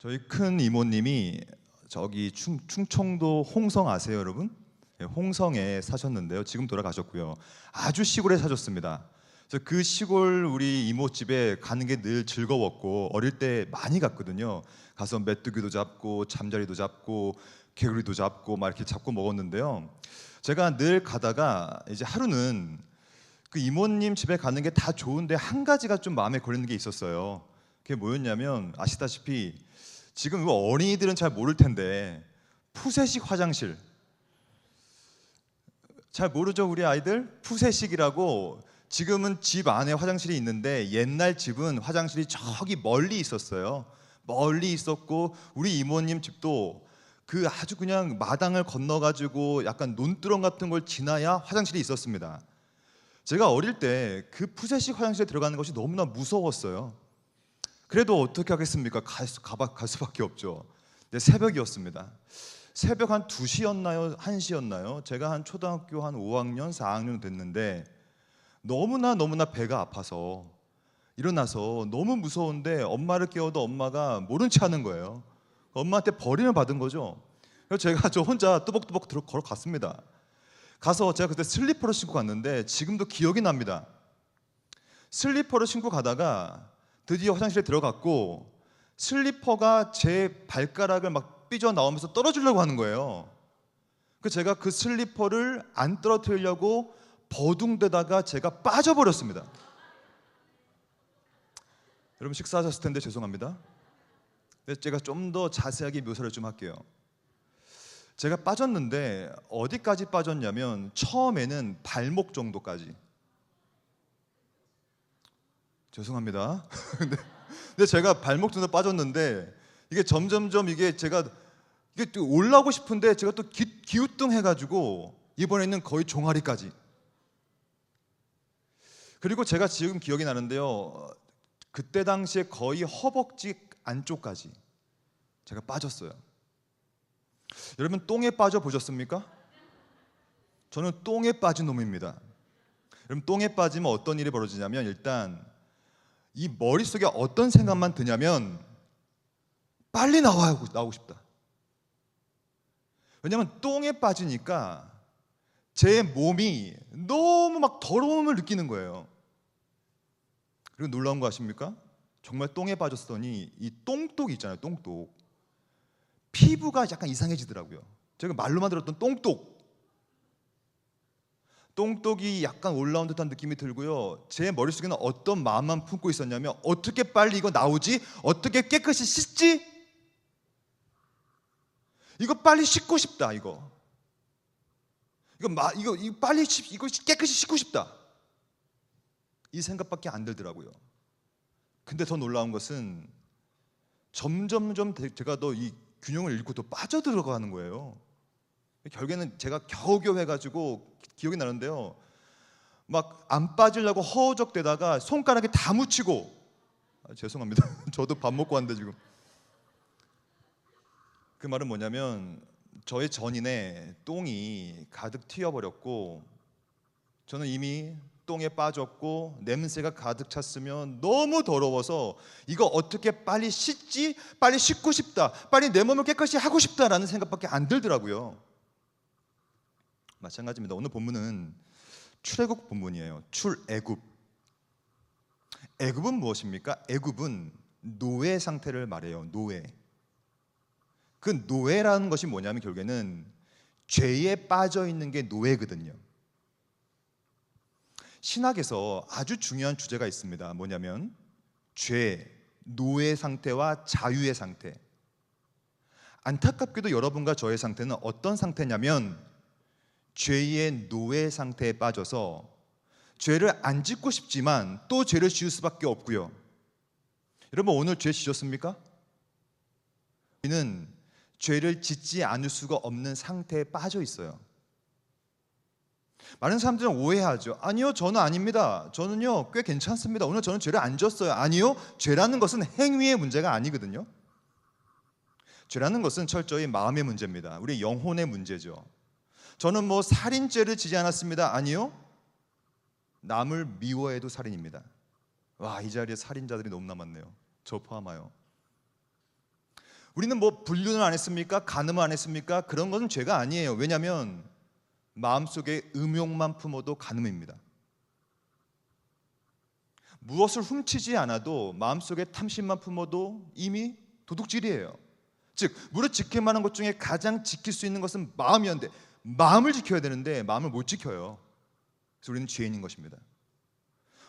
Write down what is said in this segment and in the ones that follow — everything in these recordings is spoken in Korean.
저희 큰 이모님이 저기 충청도 홍성 아세요, 여러분? 예, 홍성에 사셨는데요. 지금 돌아가셨고요. 아주 시골에 사셨습니다. 그래서 그 시골 우리 이모 집에 가는 게 늘 즐거웠고 어릴 때 많이 갔거든요. 가서 메뚜기도 잡고 잠자리도 잡고 개구리도 잡고 막 이렇게 잡고 먹었는데요. 제가 늘 가다가 이제 하루는 그 이모님 집에 가는 게 다 좋은데 한 가지가 좀 마음에 걸리는 게 있었어요. 그게 뭐였냐면 아시다시피 지금 이거 어린이들은 잘 모를 텐데 푸세식 화장실 잘 모르죠, 우리 아이들? 푸세식이라고 지금은 집 안에 화장실이 있는데 옛날 집은 화장실이 저기 멀리 있었어요. 멀리 있었고 우리 이모님 집도 그 아주 그냥 마당을 건너가지고 약간 논두렁 같은 걸 지나야 화장실이 있었습니다. 제가 어릴 때 그 푸세식 화장실에 들어가는 것이 너무나 무서웠어요. 그래도 어떻게 하겠습니까? 갈 수밖에 없죠. 근데 새벽이었습니다. 새벽 한 2시였나요? 1시였나요? 제가 한 초등학교 한 5학년, 4학년 됐는데 너무나 배가 아파서 일어나서 너무 무서운데 엄마를 깨워도 엄마가 모른 체 하는 거예요. 엄마한테 버림을 받은 거죠. 그래서 제가 저 혼자 뚜벅뚜벅 걸어갔습니다. 가서 제가 그때 슬리퍼를 신고 갔는데 지금도 기억이 납니다. 슬리퍼를 신고 가다가 드디어 화장실에 들어갔고 슬리퍼가 제 발가락을 막 삐져나오면서 떨어지려고 하는 거예요. 그 제가 그 슬리퍼를 안 떨어뜨리려고 버둥대다가 제가 빠져버렸습니다. 여러분 식사하셨을 텐데 죄송합니다. 제가 좀 더 자세하게 묘사를 좀 할게요. 제가 빠졌는데 어디까지 빠졌냐면 처음에는 발목 정도까지. 죄송합니다. 근데 제가 발목 정도 빠졌는데 이게 점점점 이게 또 올라오고 싶은데 제가 또 기우뚱해가지고 이번에는 거의 종아리까지. 그리고 제가 지금 기억이 나는데요. 그때 당시에 거의 허벅지 안쪽까지 제가 빠졌어요. 여러분 똥에 빠져 보셨습니까? 저는 똥에 빠진 놈입니다. 여러분 똥에 빠지면 어떤 일이 벌어지냐면 일단 이 머릿속에 어떤 생각만 드냐면 빨리 나오고 싶다. 왜냐하면 똥에 빠지니까 제 몸이 너무 막 더러움을 느끼는 거예요. 그리고 놀라운 거 아십니까? 정말 똥에 빠졌더니 이 똥똑 있잖아요, 똥똑. 피부가 약간 이상해지더라고요. 제가 말로만 들었던 똥똑이 약간 올라온 듯한 느낌이 들고요. 제 머릿속에는 어떤 마음만 품고 있었냐면 어떻게 빨리 이거 나오지? 어떻게 깨끗이 씻지? 이거 빨리 씻고 싶다. 이거 빨리 이거 깨끗이 씻고 싶다. 이 생각밖에 안 들더라고요. 근데 더 놀라운 것은 점점점 제가 더 이 균형을 잃고 더 빠져들어가는 거예요. 결국에는 제가 겨우겨우 해가지고 기억이 나는데요. 막 안 빠지려고 허우적대다가 손가락에 다 묻히고 죄송합니다. 저도 밥 먹고 왔는데 지금 그 말은 뭐냐면 저의 전인에 똥이 가득 튀어버렸고 저는 이미 똥에 빠졌고 냄새가 가득 찼으면 너무 더러워서 이거 어떻게 빨리 씻지? 빨리 씻고 싶다. 빨리 내 몸을 깨끗이 하고 싶다라는 생각밖에 안 들더라고요. 마찬가지입니다. 오늘 본문은 출애굽 본문이에요. 출애굽. 애굽은 무엇입니까? 애굽은 노예 상태를 말해요. 노예. 그 노예라는 것이 뭐냐면 결국에는 죄에 빠져 있는 게 노예거든요. 신학에서 아주 중요한 주제가 있습니다. 뭐냐면 죄, 노예 상태와 자유의 상태. 안타깝게도 여러분과 저의 상태는 어떤 상태냐면 죄의 노예 상태에 빠져서 죄를 안 짓고 싶지만 또 죄를 지을 수밖에 없고요. 여러분 오늘 죄 지셨습니까? 우리는 죄를 짓지 않을 수가 없는 상태에 빠져 있어요. 많은 사람들은 오해하죠. 아니요, 저는 아닙니다. 저는요 꽤 괜찮습니다. 오늘 저는 죄를 안 졌어요. 아니요, 죄라는 것은 행위의 문제가 아니거든요. 죄라는 것은 철저히 마음의 문제입니다. 우리 영혼의 문제죠. 저는 뭐 살인죄를 지지 않았습니다. 아니요, 남을 미워해도 살인입니다. 와, 이 자리에 살인자들이 너무 남았네요. 저 포함하여. 우리는 뭐 불륜을 안 했습니까? 간음을 안 했습니까? 그런 것은 죄가 아니에요. 왜냐하면 마음속에 음욕만 품어도 간음입니다. 무엇을 훔치지 않아도 마음속에 탐심만 품어도 이미 도둑질이에요. 즉 무릇 지킬 만한 것 중에 가장 지킬 수 있는 것은 마음이었는데, 마음을 지켜야 되는데 마음을 못 지켜요. 그래서 우리는 죄인인 것입니다.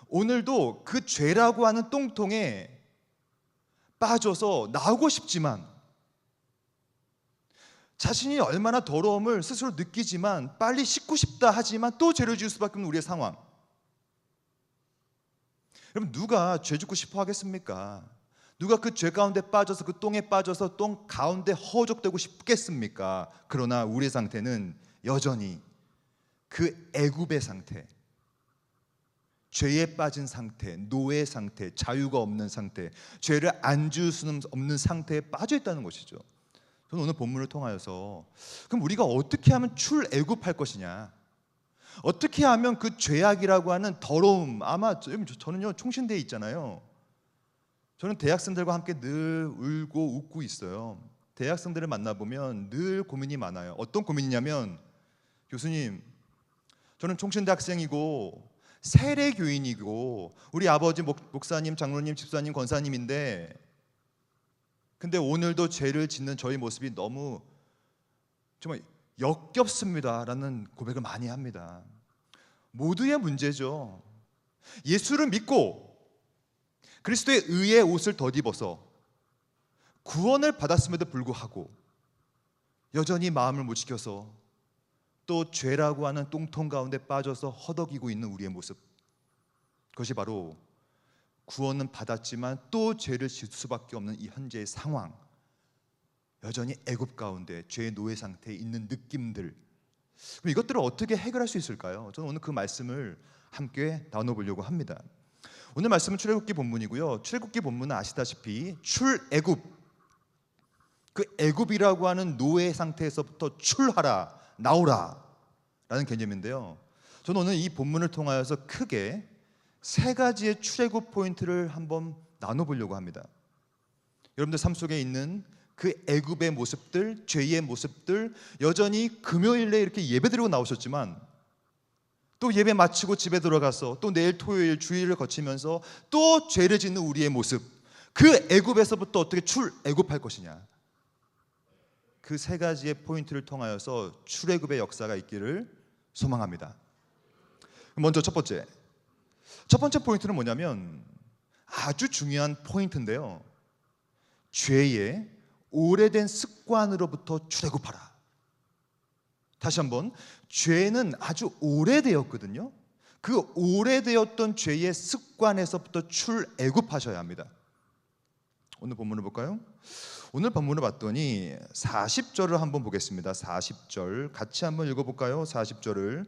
오늘도 그 죄라고 하는 똥통에 빠져서 나오고 싶지만, 자신이 얼마나 더러움을 스스로 느끼지만 빨리 씻고 싶다 하지만 또 죄를 지을 수밖에 없는 우리의 상황. 여러분, 누가 죄 짓고 싶어 하겠습니까? 누가 그 죄 가운데 빠져서 그 똥에 빠져서 똥 가운데 허우적대고 싶겠습니까? 그러나 우리의 상태는 여전히 그 애굽의 상태, 죄에 빠진 상태, 노예 상태, 자유가 없는 상태, 죄를 안 지을 수는 없는 상태에 빠져 있다는 것이죠. 저는 오늘 본문을 통하여서 그럼 우리가 어떻게 하면 출애굽할 것이냐, 어떻게 하면 그 죄악이라고 하는 더러움, 아마 저는요 총신대에 있잖아요. 저는 대학생들과 함께 늘 울고 웃고 있어요. 대학생들을 만나보면 늘 고민이 많아요. 어떤 고민이냐면, 교수님, 저는 총신대 학생이고 세례교인이고 우리 아버지 목사님, 장로님, 집사님, 권사님인데, 근데 오늘도 죄를 짓는 저희 모습이 너무 정말 역겹습니다라는 고백을 많이 합니다. 모두의 문제죠. 예수를 믿고 그리스도의 의의 옷을 덧입어서 구원을 받았음에도 불구하고 여전히 마음을 못 지켜서 또 죄라고 하는 똥통 가운데 빠져서 허덕이고 있는 우리의 모습, 그것이 바로 구원은 받았지만 또 죄를 지을 수밖에 없는 이 현재의 상황, 여전히 애굽 가운데 죄의 노예 상태에 있는 느낌들, 그럼 이것들을 어떻게 해결할 수 있을까요? 저는 오늘 그 말씀을 함께 나눠보려고 합니다. 오늘 말씀은 출애굽기 본문이고요. 출애굽기 본문은 아시다시피 출애굽, 그 애굽이라고 하는 노예 상태에서부터 출하라, 나오라 라는 개념인데요. 저는 오늘 이 본문을 통하여서 크게 세 가지의 출애굽 포인트를 한번 나눠보려고 합니다. 여러분들 삶 속에 있는 그 애굽의 모습들, 죄의 모습들, 여전히 금요일에 이렇게 예배드리고 나오셨지만 또 예배 마치고 집에 들어가서 또 내일 토요일 주일을 거치면서 또 죄를 짓는 우리의 모습, 그 애굽에서부터 어떻게 출애굽할 것이냐, 그 세 가지의 포인트를 통하여서 출애굽의 역사가 있기를 소망합니다. 먼저 첫 번째 포인트는 뭐냐면 아주 중요한 포인트인데요. 죄의 오래된 습관으로부터 출애굽하라. 다시 한번, 죄는 아주 오래되었거든요. 그 오래되었던 죄의 습관에서부터 출애굽하셔야 합니다. 오늘 본문을 볼까요? 오늘 본문을 봤더니 40절을 한번 보겠습니다. 40절 같이 한번 읽어볼까요? 40절을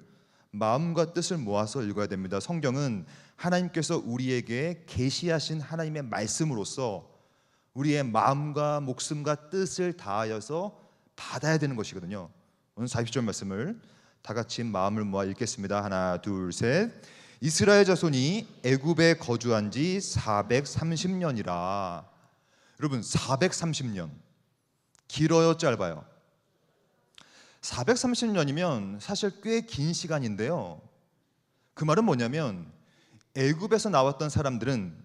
마음과 뜻을 모아서 읽어야 됩니다. 성경은 하나님께서 우리에게 계시하신 하나님의 말씀으로서 우리의 마음과 목숨과 뜻을 다하여서 받아야 되는 것이거든요. 오늘 40절 말씀을 다 같이 마음을 모아 읽겠습니다. 하나, 둘, 셋. 이스라엘 자손이 애굽에 거주한 지 430년이라. 여러분, 430년 길어요, 짧아요? 430년이면 사실 꽤 긴 시간인데요. 그 말은 뭐냐면 애굽에서 나왔던 사람들은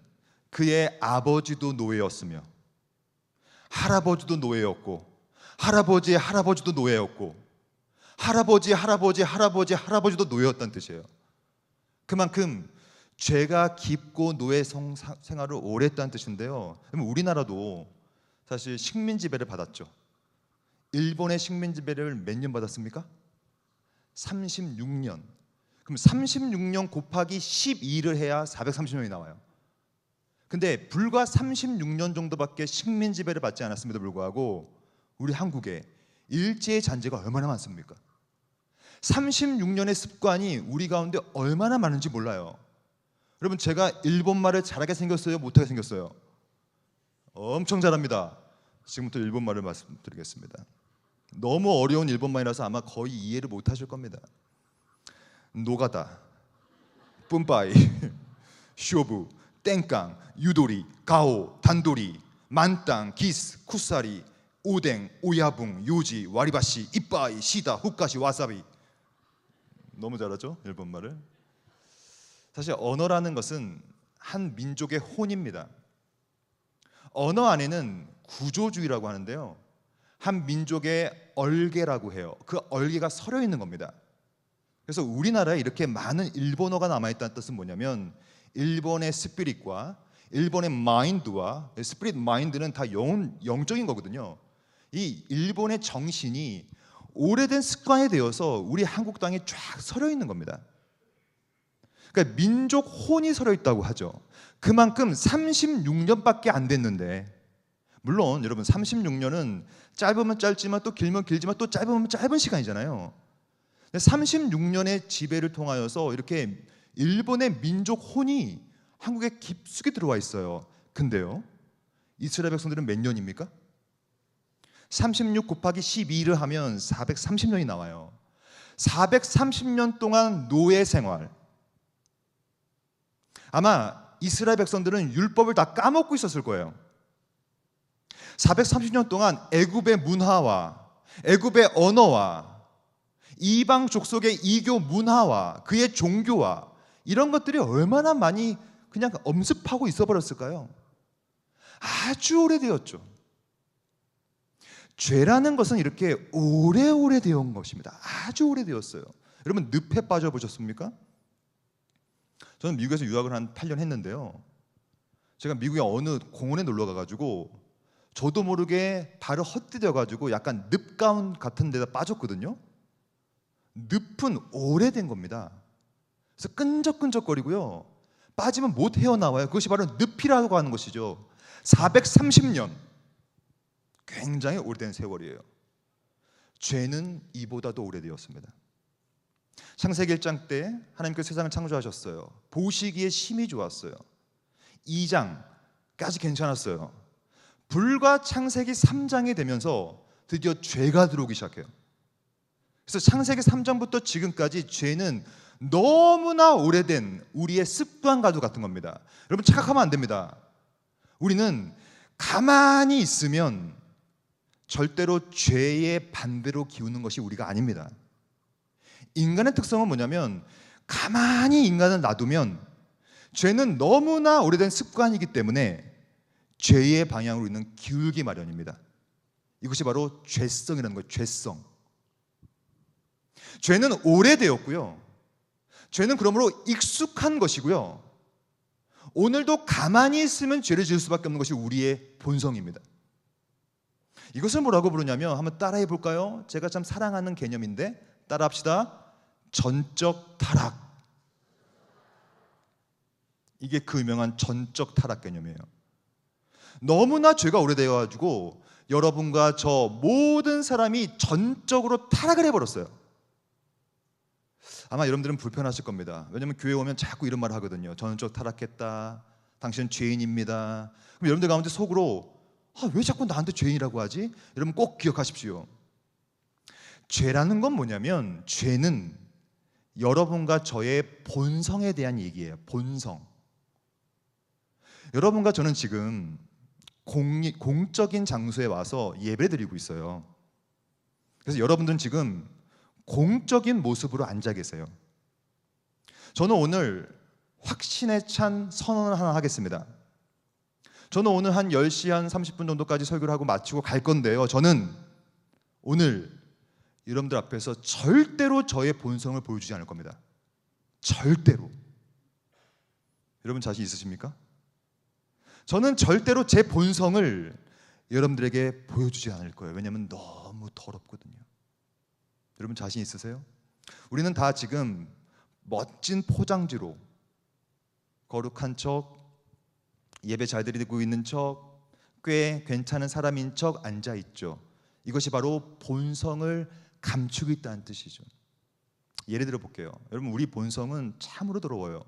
그의 아버지도 노예였으며 할아버지도 노예였고 할아버지의 할아버지도 노예였고 할아버지도 노예였다는 뜻이에요. 그만큼 죄가 깊고 노예 생활을 오래 했다는 뜻인데요. 우리나라도 사실 식민지배를 받았죠. 일본의 식민지배를 몇 년 받았습니까? 36년. 그럼 36년 곱하기 12를 해야 430년이 나와요. 근데 불과 36년 정도밖에 식민지배를 받지 않았음에도 불구하고 우리 한국에 일제의 잔재가 얼마나 많습니까? 36년의 습관이 우리 가운데 얼마나 많은지 몰라요. 여러분, 제가 일본말을 잘하게 생겼어요? 못하게 생겼어요? 엄청 잘합니다. 지금부터 일본말을 말씀드리겠습니다. 너무 어려운 일본말이라서 아마 거의 이해를 못하실 겁니다. 노가다, 뿜빠이, 쇼부, 땡깡, 유도리, 가오, 단도리, 만땅, 기스, 쿠사리, 오뎅, 오야붕, 요지, 와리바시, 이빠이, 시다, 후카시, 와사비. 너무 잘하죠? 일본말을. 사실 언어라는 것은 한 민족의 혼입니다. 언어 안에는 구조주의라고 하는데요, 한 민족의 얼개라고 해요. 그 얼개가 서려 있는 겁니다. 그래서 우리나라에 이렇게 많은 일본어가 남아있다는 뜻은 뭐냐면, 일본의 스피릿과 일본의 마인드와, 스피릿 마인드는 다 영적인 거거든요. 이 일본의 정신이 오래된 습관이 되어서 우리 한국 땅에 쫙 서려 있는 겁니다. 그러니까 민족 혼이 서려 있다고 하죠. 그만큼 36년밖에 안 됐는데, 물론 여러분 36년은 짧으면 짧지만 또 길면 길지만 또 짧으면 짧은 시간이잖아요. 36년의 지배를 통하여서 이렇게 일본의 민족 혼이 한국에 깊숙이 들어와 있어요. 근데요, 이스라엘 백성들은 몇 년입니까? 36 곱하기 12를 하면 430년이 나와요. 430년 동안 노예 생활. 아마 이스라엘 백성들은 율법을 다 까먹고 있었을 거예요. 430년 동안 애굽의 문화와 애굽의 언어와 이방 족속의 이교 문화와 그의 종교와 이런 것들이 얼마나 많이 그냥 엄습하고 있어 버렸을까요? 아주 오래되었죠. 죄라는 것은 이렇게 오래오래 되어 온 것입니다. 아주 오래되었어요. 여러분, 늪에 빠져보셨습니까? 저는 미국에서 유학을 한 8년 했는데요, 제가 미국의 어느 공원에 놀러 가가지고 저도 모르게 발을 헛디뎌 가지고 약간 늪가운 같은 데다 빠졌거든요. 늪은 오래된 겁니다. 그래서 끈적끈적거리고요, 빠지면 못 헤어나와요. 그것이 바로 늪이라고 하는 것이죠. 430년, 굉장히 오래된 세월이에요. 죄는 이보다도 오래되었습니다. 창세기 1장 때 하나님께서 세상을 창조하셨어요. 보시기에 심히 좋았어요. 2장까지 괜찮았어요. 불과 창세기 3장이 되면서 드디어 죄가 들어오기 시작해요. 그래서 창세기 3장부터 지금까지 죄는 너무나 오래된 우리의 습관과도 같은 겁니다. 여러분, 착각하면 안 됩니다. 우리는 가만히 있으면 절대로 죄의 반대로 기우는 것이 우리가 아닙니다. 인간의 특성은 뭐냐면, 가만히 인간을 놔두면 죄는 너무나 오래된 습관이기 때문에 죄의 방향으로 우리는 기울기 마련입니다. 이것이 바로 죄성이라는 거예요. 죄성. 죄는 오래되었고요, 죄는 그러므로 익숙한 것이고요, 오늘도 가만히 있으면 죄를 지을 수밖에 없는 것이 우리의 본성입니다. 이것을 뭐라고 부르냐면, 한번 따라해 볼까요? 제가 참 사랑하는 개념인데 따라합시다. 전적 타락. 이게 그 유명한 전적 타락 개념이에요. 너무나 죄가 오래되어 가지고 여러분과 저 모든 사람이 전적으로 타락을 해버렸어요. 아마 여러분들은 불편하실 겁니다. 왜냐하면 교회 오면 자꾸 이런 말을 하거든요. 전적 타락했다, 당신은 죄인입니다. 그럼 여러분들 가운데 속으로, 왜 자꾸 나한테 죄인이라고 하지? 여러분 꼭 기억하십시오. 죄라는 건 뭐냐면, 죄는 여러분과 저의 본성에 대한 얘기예요. 본성. 여러분과 저는 지금 공적인 장소에 와서 예배드리고 있어요. 그래서 여러분들은 지금 공적인 모습으로 앉아 계세요. 저는 오늘 확신에 찬 선언을 하나 하겠습니다. 저는 오늘 한 10시 한 30분 정도까지 설교를 하고 마치고 갈 건데요, 저는 오늘 여러분들 앞에서 절대로 저의 본성을 보여주지 않을 겁니다. 절대로. 여러분 자신 있으십니까? 저는 절대로 제 본성을 여러분들에게 보여주지 않을 거예요. 왜냐하면 너무 더럽거든요. 여러분 자신 있으세요? 우리는 다 지금 멋진 포장지로 거룩한 척, 예배 잘 드리고 있는 척, 꽤 괜찮은 사람인 척 앉아 있죠. 이것이 바로 본성을 감추고 있다는 뜻이죠. 예를 들어 볼게요. 여러분, 우리 본성은 참으로 더러워요.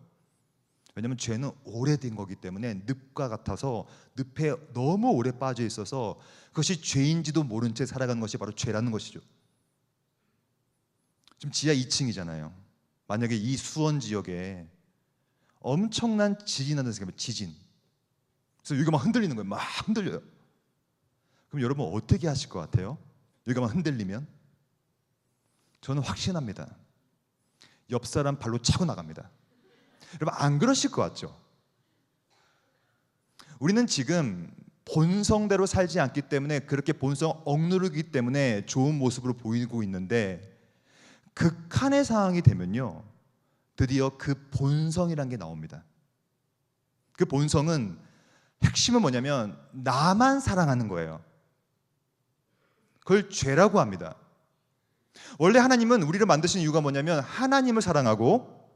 왜냐하면 죄는 오래된 거기 때문에 늪과 같아서 늪에 너무 오래 빠져 있어서 그것이 죄인지도 모른 채 살아가는 것이 바로 죄라는 것이죠. 지금 지하 2층이잖아요. 만약에 이 수원 지역에 엄청난 지진이 난다는 생각하면, 지진. 그래서 여기가 막 흔들리는 거예요. 막 흔들려요. 그럼 여러분 어떻게 하실 것 같아요? 여기만 흔들리면? 저는 확신합니다. 옆 사람 발로 차고 나갑니다. 여러분 안 그러실 것 같죠? 우리는 지금 본성대로 살지 않기 때문에 그렇게 본성 억누르기 때문에 좋은 모습으로 보이고 있는데 극한의 상황이 되면요 드디어 그 본성이란 게 나옵니다. 그 본성은 핵심은 뭐냐면 나만 사랑하는 거예요. 그걸 죄라고 합니다. 원래 하나님은 우리를 만드신 이유가 뭐냐면 하나님을 사랑하고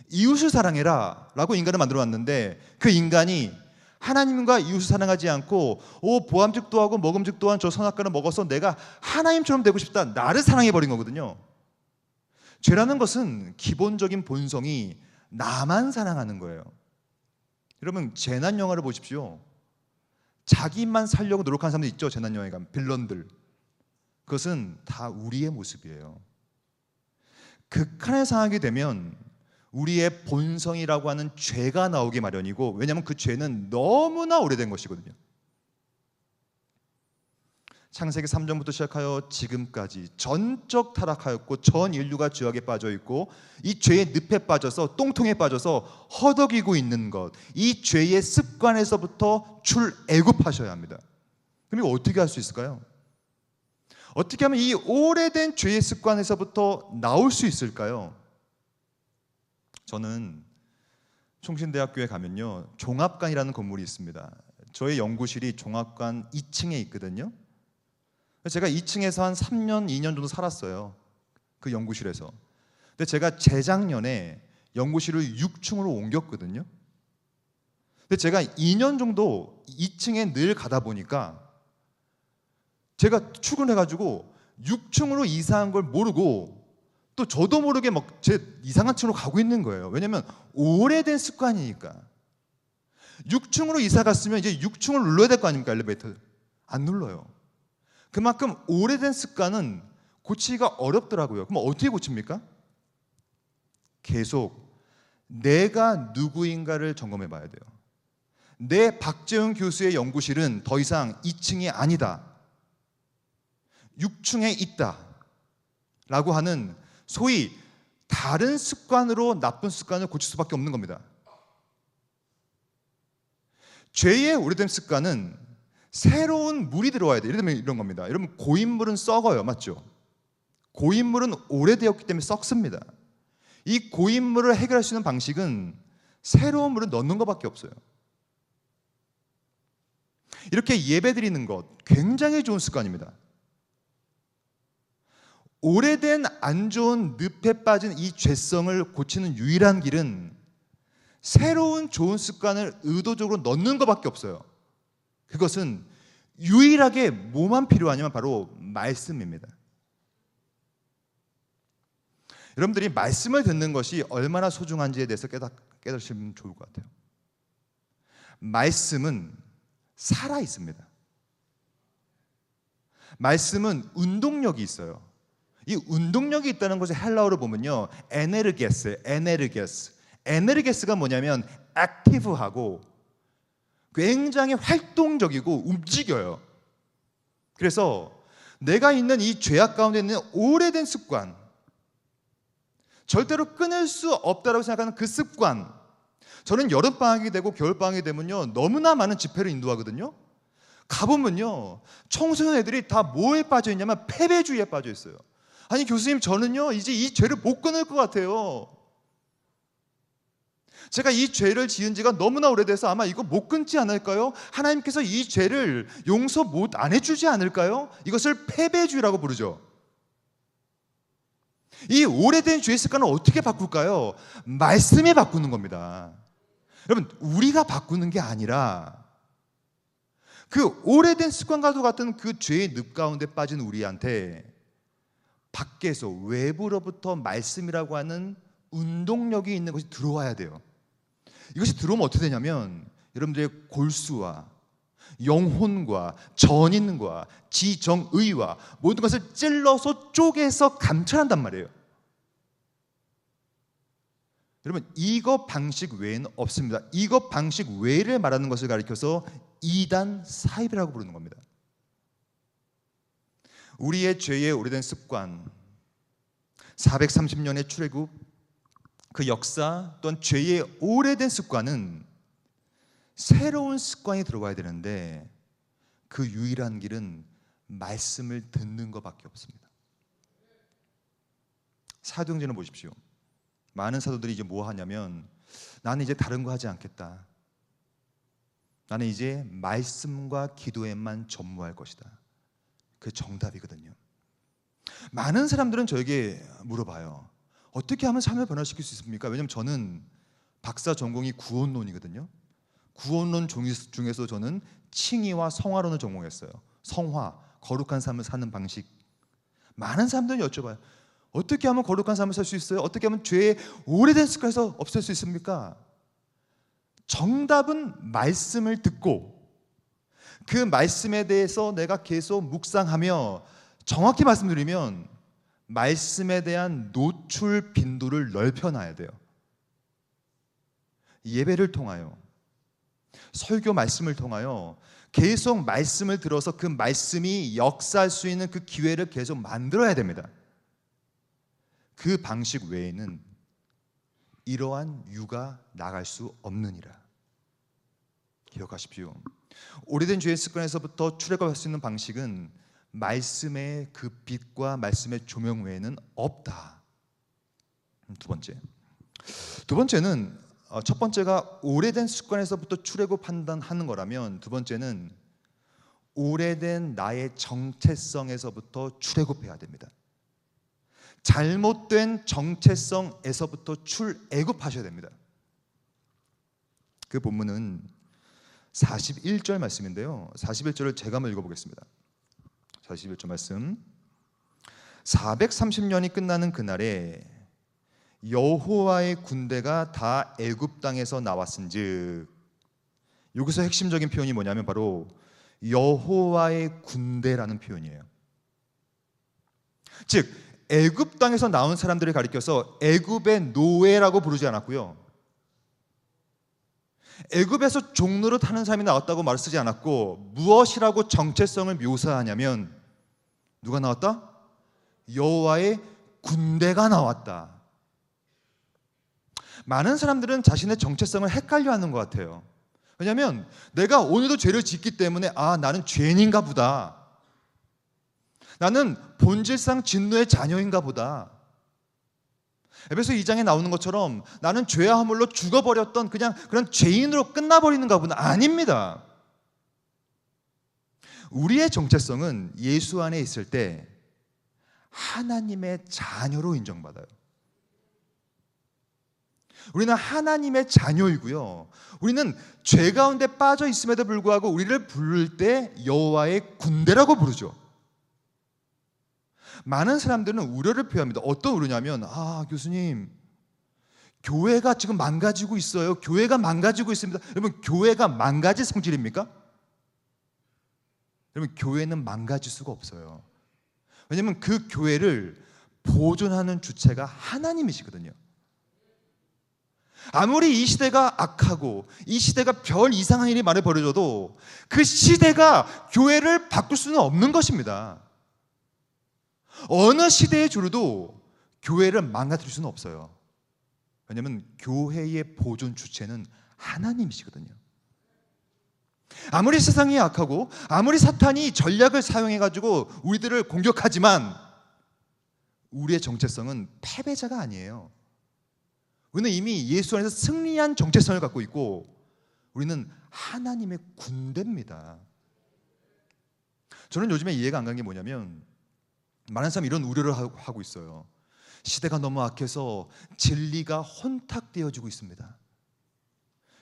이웃을 사랑해라 라고 인간을 만들어 놨는데 그 인간이 하나님과 이웃을 사랑하지 않고 보암직도 하고 먹음직도 한 저 선악과를 먹어서 내가 하나님처럼 되고 싶다, 나를 사랑해버린 거거든요. 죄라는 것은 기본적인 본성이 나만 사랑하는 거예요. 여러분 재난 영화를 보십시오. 자기만 살려고 노력하는 사람들 있죠. 재난 영화에 가면 빌런들. 그것은 다 우리의 모습이에요. 극한의 상황이 되면 우리의 본성이라고 하는 죄가 나오기 마련이고, 왜냐하면 그 죄는 너무나 오래된 것이거든요. 창세기 3장부터 시작하여 지금까지 전적 타락하였고 전 인류가 죄악에 빠져 있고 이 죄의 늪에 빠져서 똥통에 빠져서 허덕이고 있는 것, 이 죄의 습관에서부터 출애굽하셔야 합니다. 그럼 이거 어떻게 할 수 있을까요? 어떻게 하면 이 오래된 죄의 습관에서부터 나올 수 있을까요? 저는 총신대학교에 가면요 종합관이라는 건물이 있습니다. 저의 연구실이 종합관 2층에 있거든요. 제가 2층에서 한 3년, 2년 정도 살았어요. 그 연구실에서. 근데 제가 재작년에 연구실을 6층으로 옮겼거든요. 근데 제가 2년 정도 2층에 늘 가다 보니까 제가 출근해가지고 6층으로 이사한 걸 모르고 또 저도 모르게 막 제 이상한 층으로 가고 있는 거예요. 왜냐면 오래된 습관이니까. 6층으로 이사 갔으면 이제 6층을 눌러야 될 거 아닙니까? 엘리베이터. 안 눌러요. 그만큼 오래된 습관은 고치기가 어렵더라고요. 그럼 어떻게 고칩니까? 계속 내가 누구인가를 점검해 봐야 돼요. 내 박재훈 교수의 연구실은 더 이상 2층이 아니다, 6층에 있다 라고 하는 소위 다른 습관으로 나쁜 습관을 고칠 수밖에 없는 겁니다. 죄의 오래된 습관은 새로운 물이 들어와야 돼요. 예를 들면 이런 겁니다. 여러분 고인물은 썩어요. 맞죠? 고인물은 오래되었기 때문에 썩습니다. 이 고인물을 해결할 수 있는 방식은 새로운 물을 넣는 것밖에 없어요. 이렇게 예배드리는 것 굉장히 좋은 습관입니다. 오래된 안 좋은 늪에 빠진 이 죄성을 고치는 유일한 길은 새로운 좋은 습관을 의도적으로 넣는 것밖에 없어요. 그것은 유일하게 뭐만 필요하냐면 바로 말씀입니다. 여러분들이 말씀을 듣는 것이 얼마나 소중한지에 대해서 깨달으시면 좋을 것 같아요. 말씀은 살아 있습니다. 말씀은 운동력이 있어요. 이 운동력이 있다는 것을 헬라어로 보면요 에네르게스가 뭐냐면 액티브하고 굉장히 활동적이고 움직여요. 그래서 내가 있는 이 죄악 가운데 있는 오래된 습관, 절대로 끊을 수 없다고 생각하는 그 습관, 저는 여름방학이 되고 겨울방학이 되면요 너무나 많은 집회를 인도하거든요. 가보면요 청소년 애들이 다 뭐에 빠져 있냐면 패배주의에 빠져 있어요. 아니 교수님, 저는요 이제 이 죄를 못 끊을 것 같아요. 제가 이 죄를 지은 지가 너무나 오래돼서 아마 이거 못 끊지 않을까요? 하나님께서 이 죄를 용서 안 해주지 않을까요? 이것을 패배주의라고 부르죠. 이 오래된 죄의 습관을 어떻게 바꿀까요? 말씀에 바꾸는 겁니다. 여러분, 우리가 바꾸는 게 아니라 그 오래된 습관과도 같은 그 죄의 늪 가운데 빠진 우리한테 밖에서 외부로부터 말씀이라고 하는 운동력이 있는 것이 들어와야 돼요. 이것이 들어오면 어떻게 되냐면 여러분들의 골수와 영혼과 전인과 지정의와 모든 것을 찔러서 쪼개서 감찰한단 말이에요. 여러분, 이거 방식 외에는 없습니다. 이거 방식 외를 말하는 것을 가리켜서 이단 사입이라고 부르는 겁니다. 우리의 죄의 오래된 습관, 430년의 출애굽, 그 역사 또한 죄의 오래된 습관은 새로운 습관이 들어와야 되는데 그 유일한 길은 말씀을 듣는 것밖에 없습니다. 사도행전을 보십시오. 많은 사도들이 이제 뭐 하냐면 나는 이제 다른 거 하지 않겠다. 나는 이제 말씀과 기도에만 전무할 것이다. 그 정답이거든요. 많은 사람들은 저에게 물어봐요. 어떻게 하면 삶을 변화시킬 수 있습니까? 왜냐하면 저는 박사 전공이 구원론이거든요. 구원론 중에서 저는 칭의와 성화론을 전공했어요. 성화, 거룩한 삶을 사는 방식. 많은 사람들이 여쭤봐요. 어떻게 하면 거룩한 삶을 살 수 있어요? 어떻게 하면 죄의 오래된 습관에서 없앨 수 있습니까? 정답은 말씀을 듣고 그 말씀에 대해서 내가 계속 묵상하며 정확히 말씀드리면 말씀에 대한 노출 빈도를 넓혀놔야 돼요. 예배를 통하여 설교 말씀을 통하여 계속 말씀을 들어서 그 말씀이 역사할 수 있는 그 기회를 계속 만들어야 됩니다. 그 방식 외에는 이러한 유가 나갈 수 없느니라. 기억하십시오. 오래된 죄의 습관에서부터 출애굽할 수 있는 방식은 말씀의 그 빛과 말씀의 조명 외에는 없다. 두 번째는 첫 번째가 오래된 습관에서부터 출애굽 판단하는 거라면 두 번째는 오래된 나의 정체성에서부터 출애굽해야 됩니다. 잘못된 정체성에서부터 출애굽하셔야 됩니다. 그 본문은 41절 말씀인데요. 41절을 제가 한번 읽어보겠습니다. 41절 말씀. 430년이 끝나는 그날에 여호와의 군대가 다 애굽 땅에서 나왔은즉, 여기서 핵심적인 표현이 뭐냐면 바로 여호와의 군대라는 표현이에요. 즉 애굽 땅에서 나온 사람들을 가리켜서 애굽의 노예라고 부르지 않았고요, 애굽에서 종노릇 하는 사람이 나왔다고 말을 쓰지 않았고, 무엇이라고 정체성을 묘사하냐면 누가 나왔다? 여호와의 군대가 나왔다. 많은 사람들은 자신의 정체성을 헷갈려하는 것 같아요. 왜냐하면 내가 오늘도 죄를 짓기 때문에 나는 죄인인가 보다, 나는 본질상 진노의 자녀인가 보다. 에베소 2장에 나오는 것처럼 나는 죄와 허물로 죽어버렸던 그런 죄인으로 끝나버리는가 보다. 아닙니다. 우리의 정체성은 예수 안에 있을 때 하나님의 자녀로 인정받아요. 우리는 하나님의 자녀이고요, 우리는 죄 가운데 빠져 있음에도 불구하고 우리를 부를 때 여호와의 군대라고 부르죠. 많은 사람들은 우려를 표합니다. 어떤 우려냐면 교수님, 교회가 지금 망가지고 있어요. 교회가 망가지고 있습니다. 여러분, 교회가 망가질 성질입니까? 여러분, 교회는 망가질 수가 없어요. 왜냐하면 그 교회를 보존하는 주체가 하나님이시거든요. 아무리 이 시대가 악하고 이 시대가 별 이상한 일이 많이 벌어져도 그 시대가 교회를 바꿀 수는 없는 것입니다. 어느 시대의 주류도 교회를 망가뜨릴 수는 없어요. 왜냐하면 교회의 보존 주체는 하나님이시거든요. 아무리 세상이 악하고 아무리 사탄이 전략을 사용해가지고 우리들을 공격하지만 우리의 정체성은 패배자가 아니에요. 우리는 이미 예수 안에서 승리한 정체성을 갖고 있고 우리는 하나님의 군대입니다. 저는 요즘에 이해가 안 가는 게 뭐냐면 많은 사람이 이런 우려를 하고 있어요. 시대가 너무 악해서 진리가 혼탁되어지고 있습니다.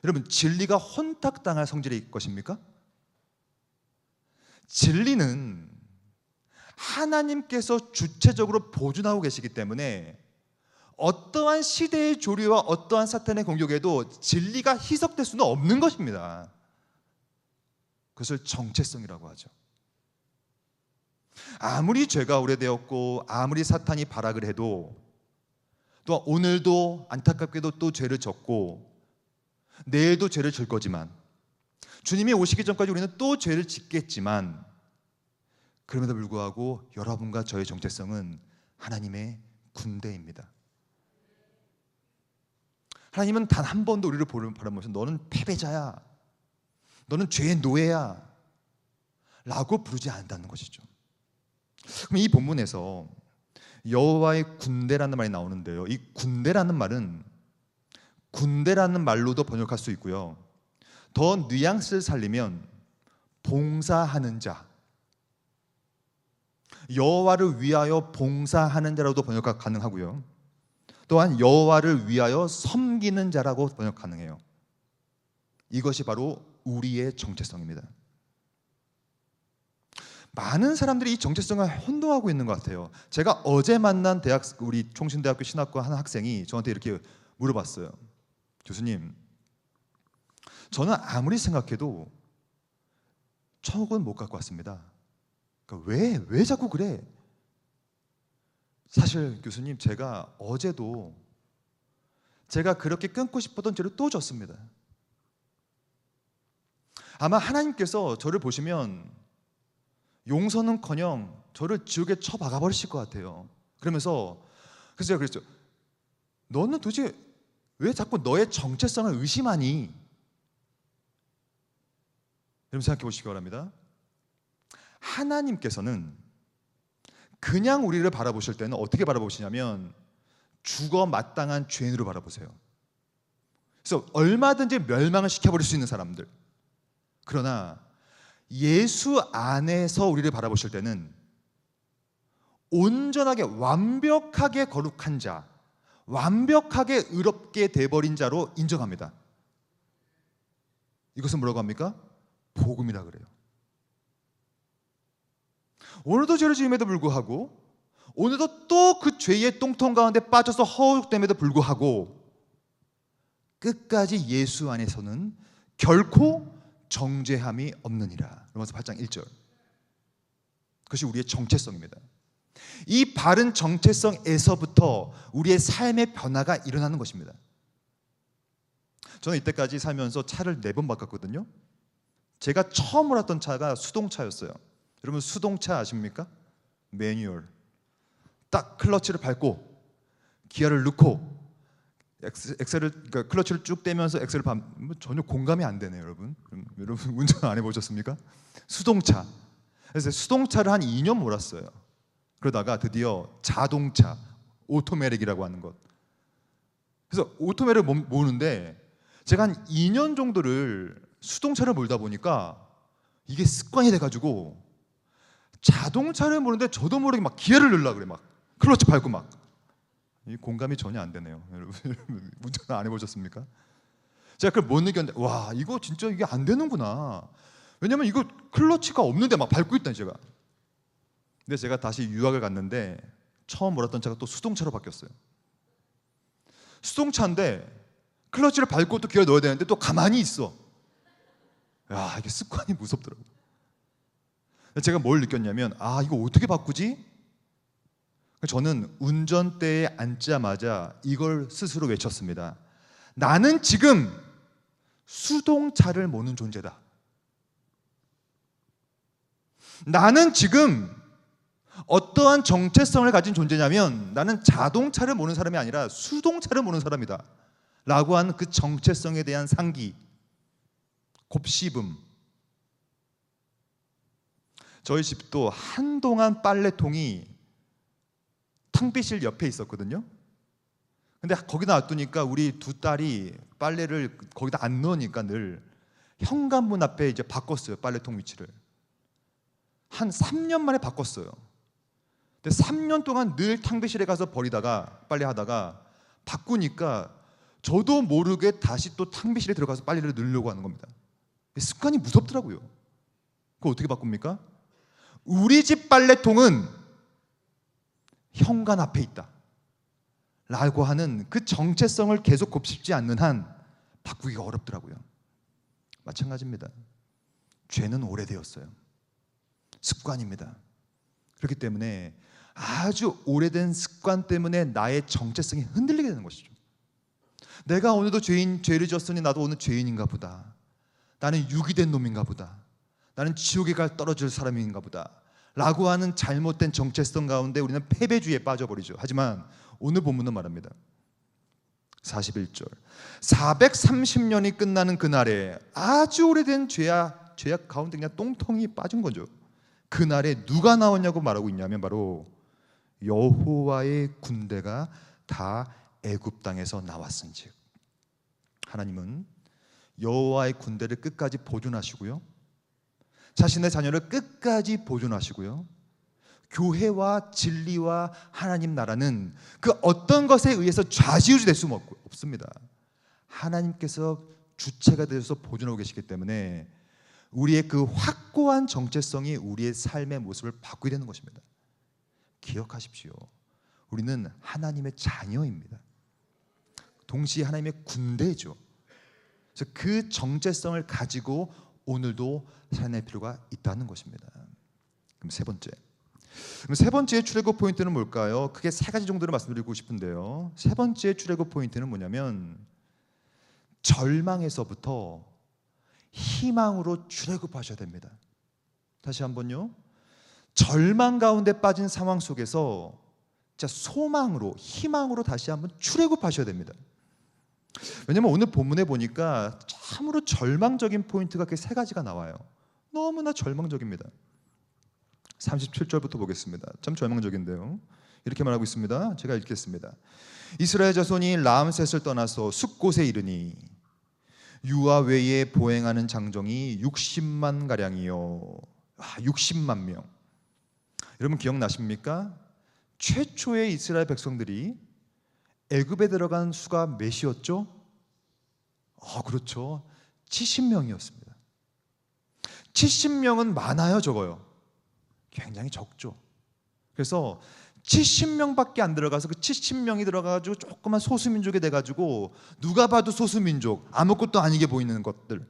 여러분, 진리가 혼탁당할 성질일 것입니까? 진리는 하나님께서 주체적으로 보존하고 계시기 때문에 어떠한 시대의 조류와 어떠한 사탄의 공격에도 진리가 희석될 수는 없는 것입니다. 그것을 정체성이라고 하죠. 아무리 죄가 오래되었고 아무리 사탄이 발악을 해도, 또 오늘도 안타깝게도 또 죄를 졌고 내일도 죄를 질 거지만, 주님이 오시기 전까지 우리는 또 죄를 짓겠지만 그럼에도 불구하고 여러분과 저의 정체성은 하나님의 군대입니다. 하나님은 단 한 번도 우리를 바라보면서 너는 패배자야, 너는 죄의 노예야 라고 부르지 않는다는 것이죠. 그럼 이 본문에서 여호와의 군대라는 말이 나오는데요, 이 군대라는 말은 군대라는 말로도 번역할 수 있고요, 더 뉘앙스를 살리면 봉사하는 자, 여호와를 위하여 봉사하는 자라고도 번역 가능하고요, 또한 여호와를 위하여 섬기는 자라고 번역 가능해요. 이것이 바로 우리의 정체성입니다. 많은 사람들이 이 정체성을 혼동하고 있는 것 같아요. 제가 어제 만난 우리 총신대학교 신학과 한 학생이 저한테 이렇게 물어봤어요. 교수님, 저는 아무리 생각해도 천국은 못 갖고 왔습니다. 그러니까 왜 자꾸 그래? 사실 교수님, 제가 어제도 제가 그렇게 끊고 싶었던 죄를 또 졌습니다. 아마 하나님께서 저를 보시면 용서는커녕 저를 지옥에 쳐박아 버리실 것 같아요. 그래서 제가 그랬죠. 너는 도대체 왜 자꾸 너의 정체성을 의심하니? 여러분 생각해 보시기 바랍니다. 하나님께서는 그냥 우리를 바라보실 때는 어떻게 바라보시냐면 죽어 마땅한 죄인으로 바라보세요. 그래서 얼마든지 멸망을 시켜버릴 수 있는 사람들. 그러나 예수 안에서 우리를 바라보실 때는 온전하게 완벽하게 거룩한 자, 완벽하게 의롭게 돼버린 자로 인정합니다. 이것은 뭐라고 합니까? 복음이라 그래요. 오늘도 죄를 지음에도 불구하고, 오늘도 또 그 죄의 똥통 가운데 빠져서 허우됨에도 불구하고 끝까지 예수 안에서는 결코 정죄함이 없느니라. 로마서 8장 1절. 그것이 우리의 정체성입니다. 이 바른 정체성에서부터 우리의 삶의 변화가 일어나는 것입니다. 저는 이때까지 살면서 차를 4번 바꿨거든요. 제가 처음 몰았던 차가 수동차였어요. 여러분 수동차 아십니까? 매뉴얼. 딱 클러치를 밟고 기아를 넣고 엑셀을, 그러니까 클러치를 쭉 떼면서 엑셀을 전혀 공감이 안 되네요, 여러분. 여러분 운전 안 해보셨습니까? 수동차. 그래서 수동차를 한 2년 몰았어요. 그러다가 드디어 자동차, 오토매릭이라고 하는 것. 그래서 오토매릭을 모는데 제가 한 2년 정도를 수동차를 몰다 보니까 이게 습관이 돼가지고 자동차를 모는데 저도 모르게 막 기아를 넣으려고 그래. 막 클러치 밟고 막. 이 공감이 전혀 안 되네요. 여러분 운전 안 해보셨습니까? 제가 그걸 못 느꼈는데 와, 이거 진짜 이게 안 되는구나. 왜냐면 이거 클러치가 없는데 막 밟고 있다니 제가. 근데 제가 다시 유학을 갔는데 처음 몰았던 차가 또 수동차로 바뀌었어요. 수동차인데 클러치를 밟고 또 기어를 넣어야 되는데 또 가만히 있어. 야, 이게 습관이 무섭더라고요. 제가 뭘 느꼈냐면 이거 어떻게 바꾸지? 저는 운전대에 앉자마자 이걸 스스로 외쳤습니다. 나는 지금 수동차를 모는 존재다. 나는 지금 어떠한 정체성을 가진 존재냐면 나는 자동차를 모는 사람이 아니라 수동차를 모는 사람이다 라고 하는 그 정체성에 대한 상기, 곱씹음. 저희 집도 한동안 빨래통이 탕비실 옆에 있었거든요. 근데 거기다 놔두니까 우리 두 딸이 빨래를 거기다 안 넣으니까 늘 현관문 앞에 이제 바꿨어요, 빨래통 위치를. 한 3년 만에 바꿨어요. 근데 3년 동안 늘 탕비실에 가서 버리다가 빨래하다가 바꾸니까 저도 모르게 다시 또 탕비실에 들어가서 빨래를 넣으려고 하는 겁니다. 습관이 무섭더라고요. 그거 어떻게 바꿉니까? 우리 집 빨래통은 현관 앞에 있다 라고 하는 그 정체성을 계속 곱씹지 않는 한 바꾸기가 어렵더라고요. 마찬가지입니다. 죄는 오래되었어요. 습관입니다. 그렇기 때문에 아주 오래된 습관 때문에 나의 정체성이 흔들리게 되는 것이죠. 내가 오늘도 죄를 지었으니 나도 오늘 죄인인가 보다. 나는 유기된 놈인가 보다. 나는 지옥에 떨어질 사람인가 보다 라고 하는 잘못된 정체성 가운데 우리는 패배주의에 빠져버리죠. 하지만 오늘 본문은 말합니다. 41절 430년이 끝나는 그날에 아주 오래된 죄악 가운데 그냥 똥통이 빠진 거죠. 그날에 누가 나오냐고 말하고 있냐면 바로 여호와의 군대가 다 애굽 땅에서 나왔은즉. 하나님은 여호와의 군대를 끝까지 보존하시고요, 자신의 자녀를 끝까지 보존하시고요, 교회와 진리와 하나님 나라는 그 어떤 것에 의해서 좌지우지 될 수 없습니다. 하나님께서 주체가 되어서 보존하고 계시기 때문에 우리의 그 확고한 정체성이 우리의 삶의 모습을 바꾸게 되는 것입니다. 기억하십시오. 우리는 하나님의 자녀입니다. 동시에 하나님의 군대죠. 그래서 그 정체성을 가지고 오늘도 살아낼 필요가 있다는 것입니다. 그럼 세 번째 출애굽 포인트는 뭘까요? 크게 세 가지 정도로 말씀드리고 싶은데요. 세 번째 출애굽 포인트는 뭐냐면 절망에서부터 희망으로 출애굽하셔야 됩니다. 다시 한번요. 절망 가운데 빠진 상황 속에서 진짜 소망으로, 희망으로 다시 한번 출애굽하셔야 됩니다. 왜냐하면 오늘 본문에 보니까 참으로 절망적인 포인트가 세 가지가 나와요. 너무나 절망적입니다. 37절부터 보겠습니다. 참 절망적인데요. 이렇게 말하고 있습니다. 제가 읽겠습니다. 이스라엘 자손이 라암셋을 떠나서 숫곳에 이르니 유아 외에 보행하는 장정이 60만 가량이요. 60만 명. 여러분 기억나십니까? 최초의 이스라엘 백성들이 애굽에 들어간 수가 몇이었죠? 그렇죠. 70명이었습니다. 70명은 많아요, 적어요? 굉장히 적죠. 그래서 70명밖에 안 들어가서 그 70명이 들어가가지고 조그만 소수민족이 돼가지고 누가 봐도 소수민족, 아무것도 아니게 보이는 것들.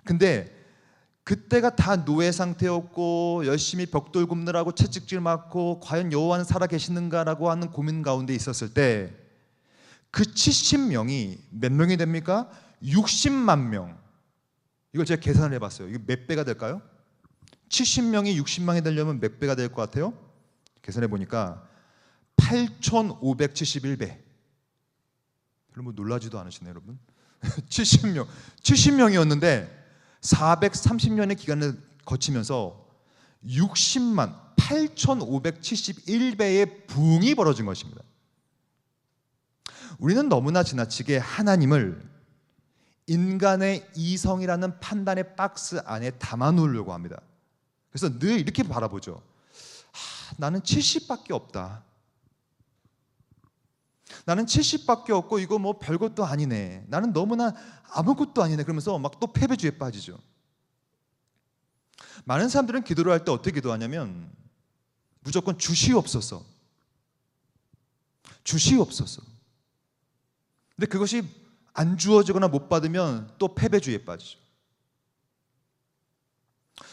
근데 그때가 다 노예 상태였고 열심히 벽돌 굽느라고 채찍질 맞고 과연 여호와는 살아계시는가라고 하는 고민 가운데 있었을 때 그 70명이 몇 명이 됩니까? 60만 명. 이걸 제가 계산을 해봤어요. 이게 몇 배가 될까요? 70명이 60만이 되려면 몇 배가 될 것 같아요? 계산해 보니까 8,571배. 별로 뭐 놀라지도 않으시네요, 여러분. 70명이었는데 430년의 기간을 거치면서 60만 8,571배의 부흥이 벌어진 것입니다. 우리는 너무나 지나치게 하나님을 인간의 이성이라는 판단의 박스 안에 담아놓으려고 합니다. 그래서 늘 이렇게 바라보죠. 나는 70밖에 없다. 나는 70밖에 없고 이거 뭐 별것도 아니네. 나는 너무나 아무것도 아니네. 그러면서 막 또 패배주의에 빠지죠. 많은 사람들은 기도를 할 때 어떻게 기도하냐면 무조건 주시옵소서. 주시옵소서. 근데 그것이 안 주어지거나 못 받으면 또 패배주의에 빠지죠.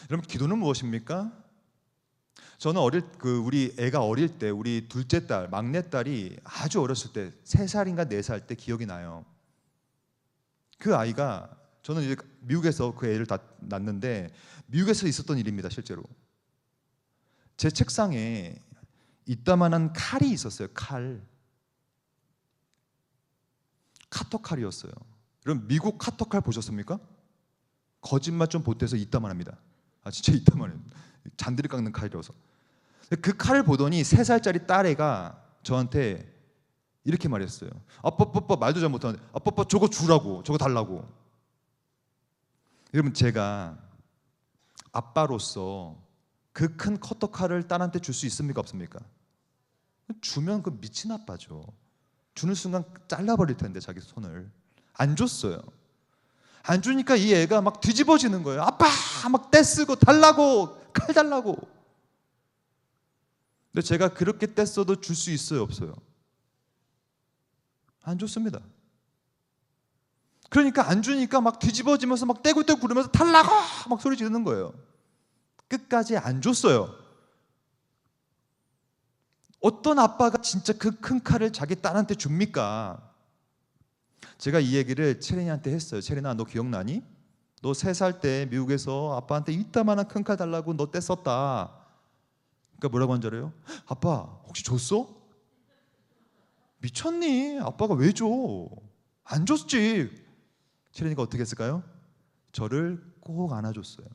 여러분 기도는 무엇입니까? 저는 우리 애가 어릴 때 우리 둘째 딸, 막내 딸이 아주 어렸을 때 3살인가 4살 때 기억이 나요. 그 아이가 저는 이제 미국에서 그 애를 다 낳는데 미국에서 있었던 일입니다. 실제로 제 책상에 이따만한 칼이 있었어요. 카터칼이었어요. 여러분 미국 카터칼 보셨습니까? 거짓말 좀 보태서 이따만합니다. 진짜 이따만해요. 잔디를 깎는 칼이라서. 그 칼을 보더니 3살짜리 딸애가 저한테 이렇게 말했어요. 아빠 말도 잘 못하는데 아빠 저거 주라고, 저거 달라고. 여러분 제가 아빠로서 그 큰 커터칼을 딸한테 줄 수 있습니까 없습니까? 주면 그 미친 아빠죠. 주는 순간 잘라버릴 텐데 자기 손을. 안 줬어요. 안 주니까 이 애가 막 뒤집어지는 거예요. 아빠 막 떼쓰고 달라고, 칼 달라고. 근데 제가 그렇게 떼써도 줄 수 있어요 없어요? 안 줬습니다. 그러니까 안 주니까 막 뒤집어지면서 막 떼고 그러면서 달라고 막 소리 지르는 거예요. 끝까지 안 줬어요. 어떤 아빠가 진짜 그 큰 칼을 자기 딸한테 줍니까? 제가 이 얘기를 체린이한테 했어요. 체린아 너 기억나니? 너 3살 때 미국에서 아빠한테 이따만한 큰 칼 달라고 너 뗐었다. 그러니까 뭐라고 한 줄 알아요? 아빠 혹시 줬어? 미쳤니? 아빠가 왜 줘? 안 줬지. 체린이가 어떻게 했을까요? 저를 꼭 안아줬어요.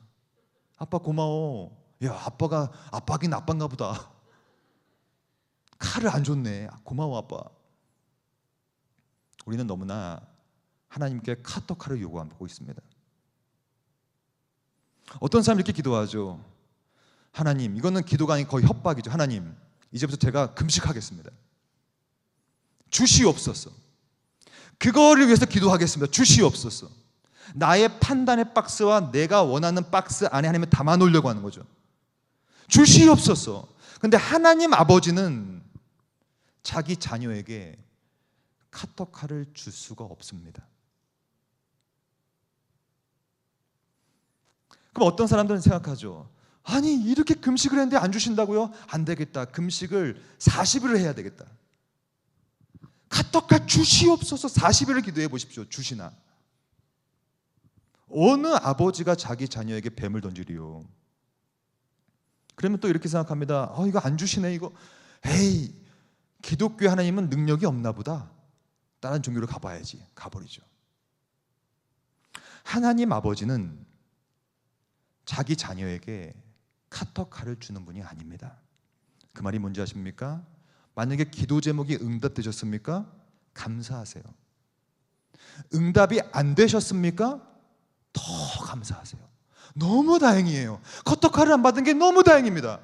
아빠 고마워. 야, 아빠가 아빠긴 아빠인가 보다. 칼을 안 줬네. 고마워 아빠. 우리는 너무나 하나님께 카토카를 요구하고 있습니다. 어떤 사람이 이렇게 기도하죠. 하나님, 이거는 기도가 아닌 거의 협박이죠. 하나님, 이제부터 제가 금식하겠습니다. 주시옵소서. 그거를 위해서 기도하겠습니다. 주시옵소서. 나의 판단의 박스와 내가 원하는 박스 안에 하나님을 담아놓으려고 하는 거죠. 주시옵소서. 근데 하나님 아버지는 자기 자녀에게 카토카를 줄 수가 없습니다. 그럼 어떤 사람들은 생각하죠. 아니 이렇게 금식을 했는데 안 주신다고요? 안 되겠다. 금식을 40일을 해야 되겠다. 카토카 주시옵소서. 40일을 기도해 보십시오. 주시나. 어느 아버지가 자기 자녀에게 뱀을 던지리요. 그러면 또 이렇게 생각합니다. 이거 안 주시네 이거. 에이, 기독교 하나님은 능력이 없나 보다. 다른 종교로 가봐야지. 가버리죠. 하나님 아버지는 자기 자녀에게 카토카를 주는 분이 아닙니다. 그 말이 뭔지 아십니까? 만약에 기도 제목이 응답되셨습니까? 감사하세요. 응답이 안 되셨습니까? 더 감사하세요. 너무 다행이에요. 카토카를 안 받은 게 너무 다행입니다.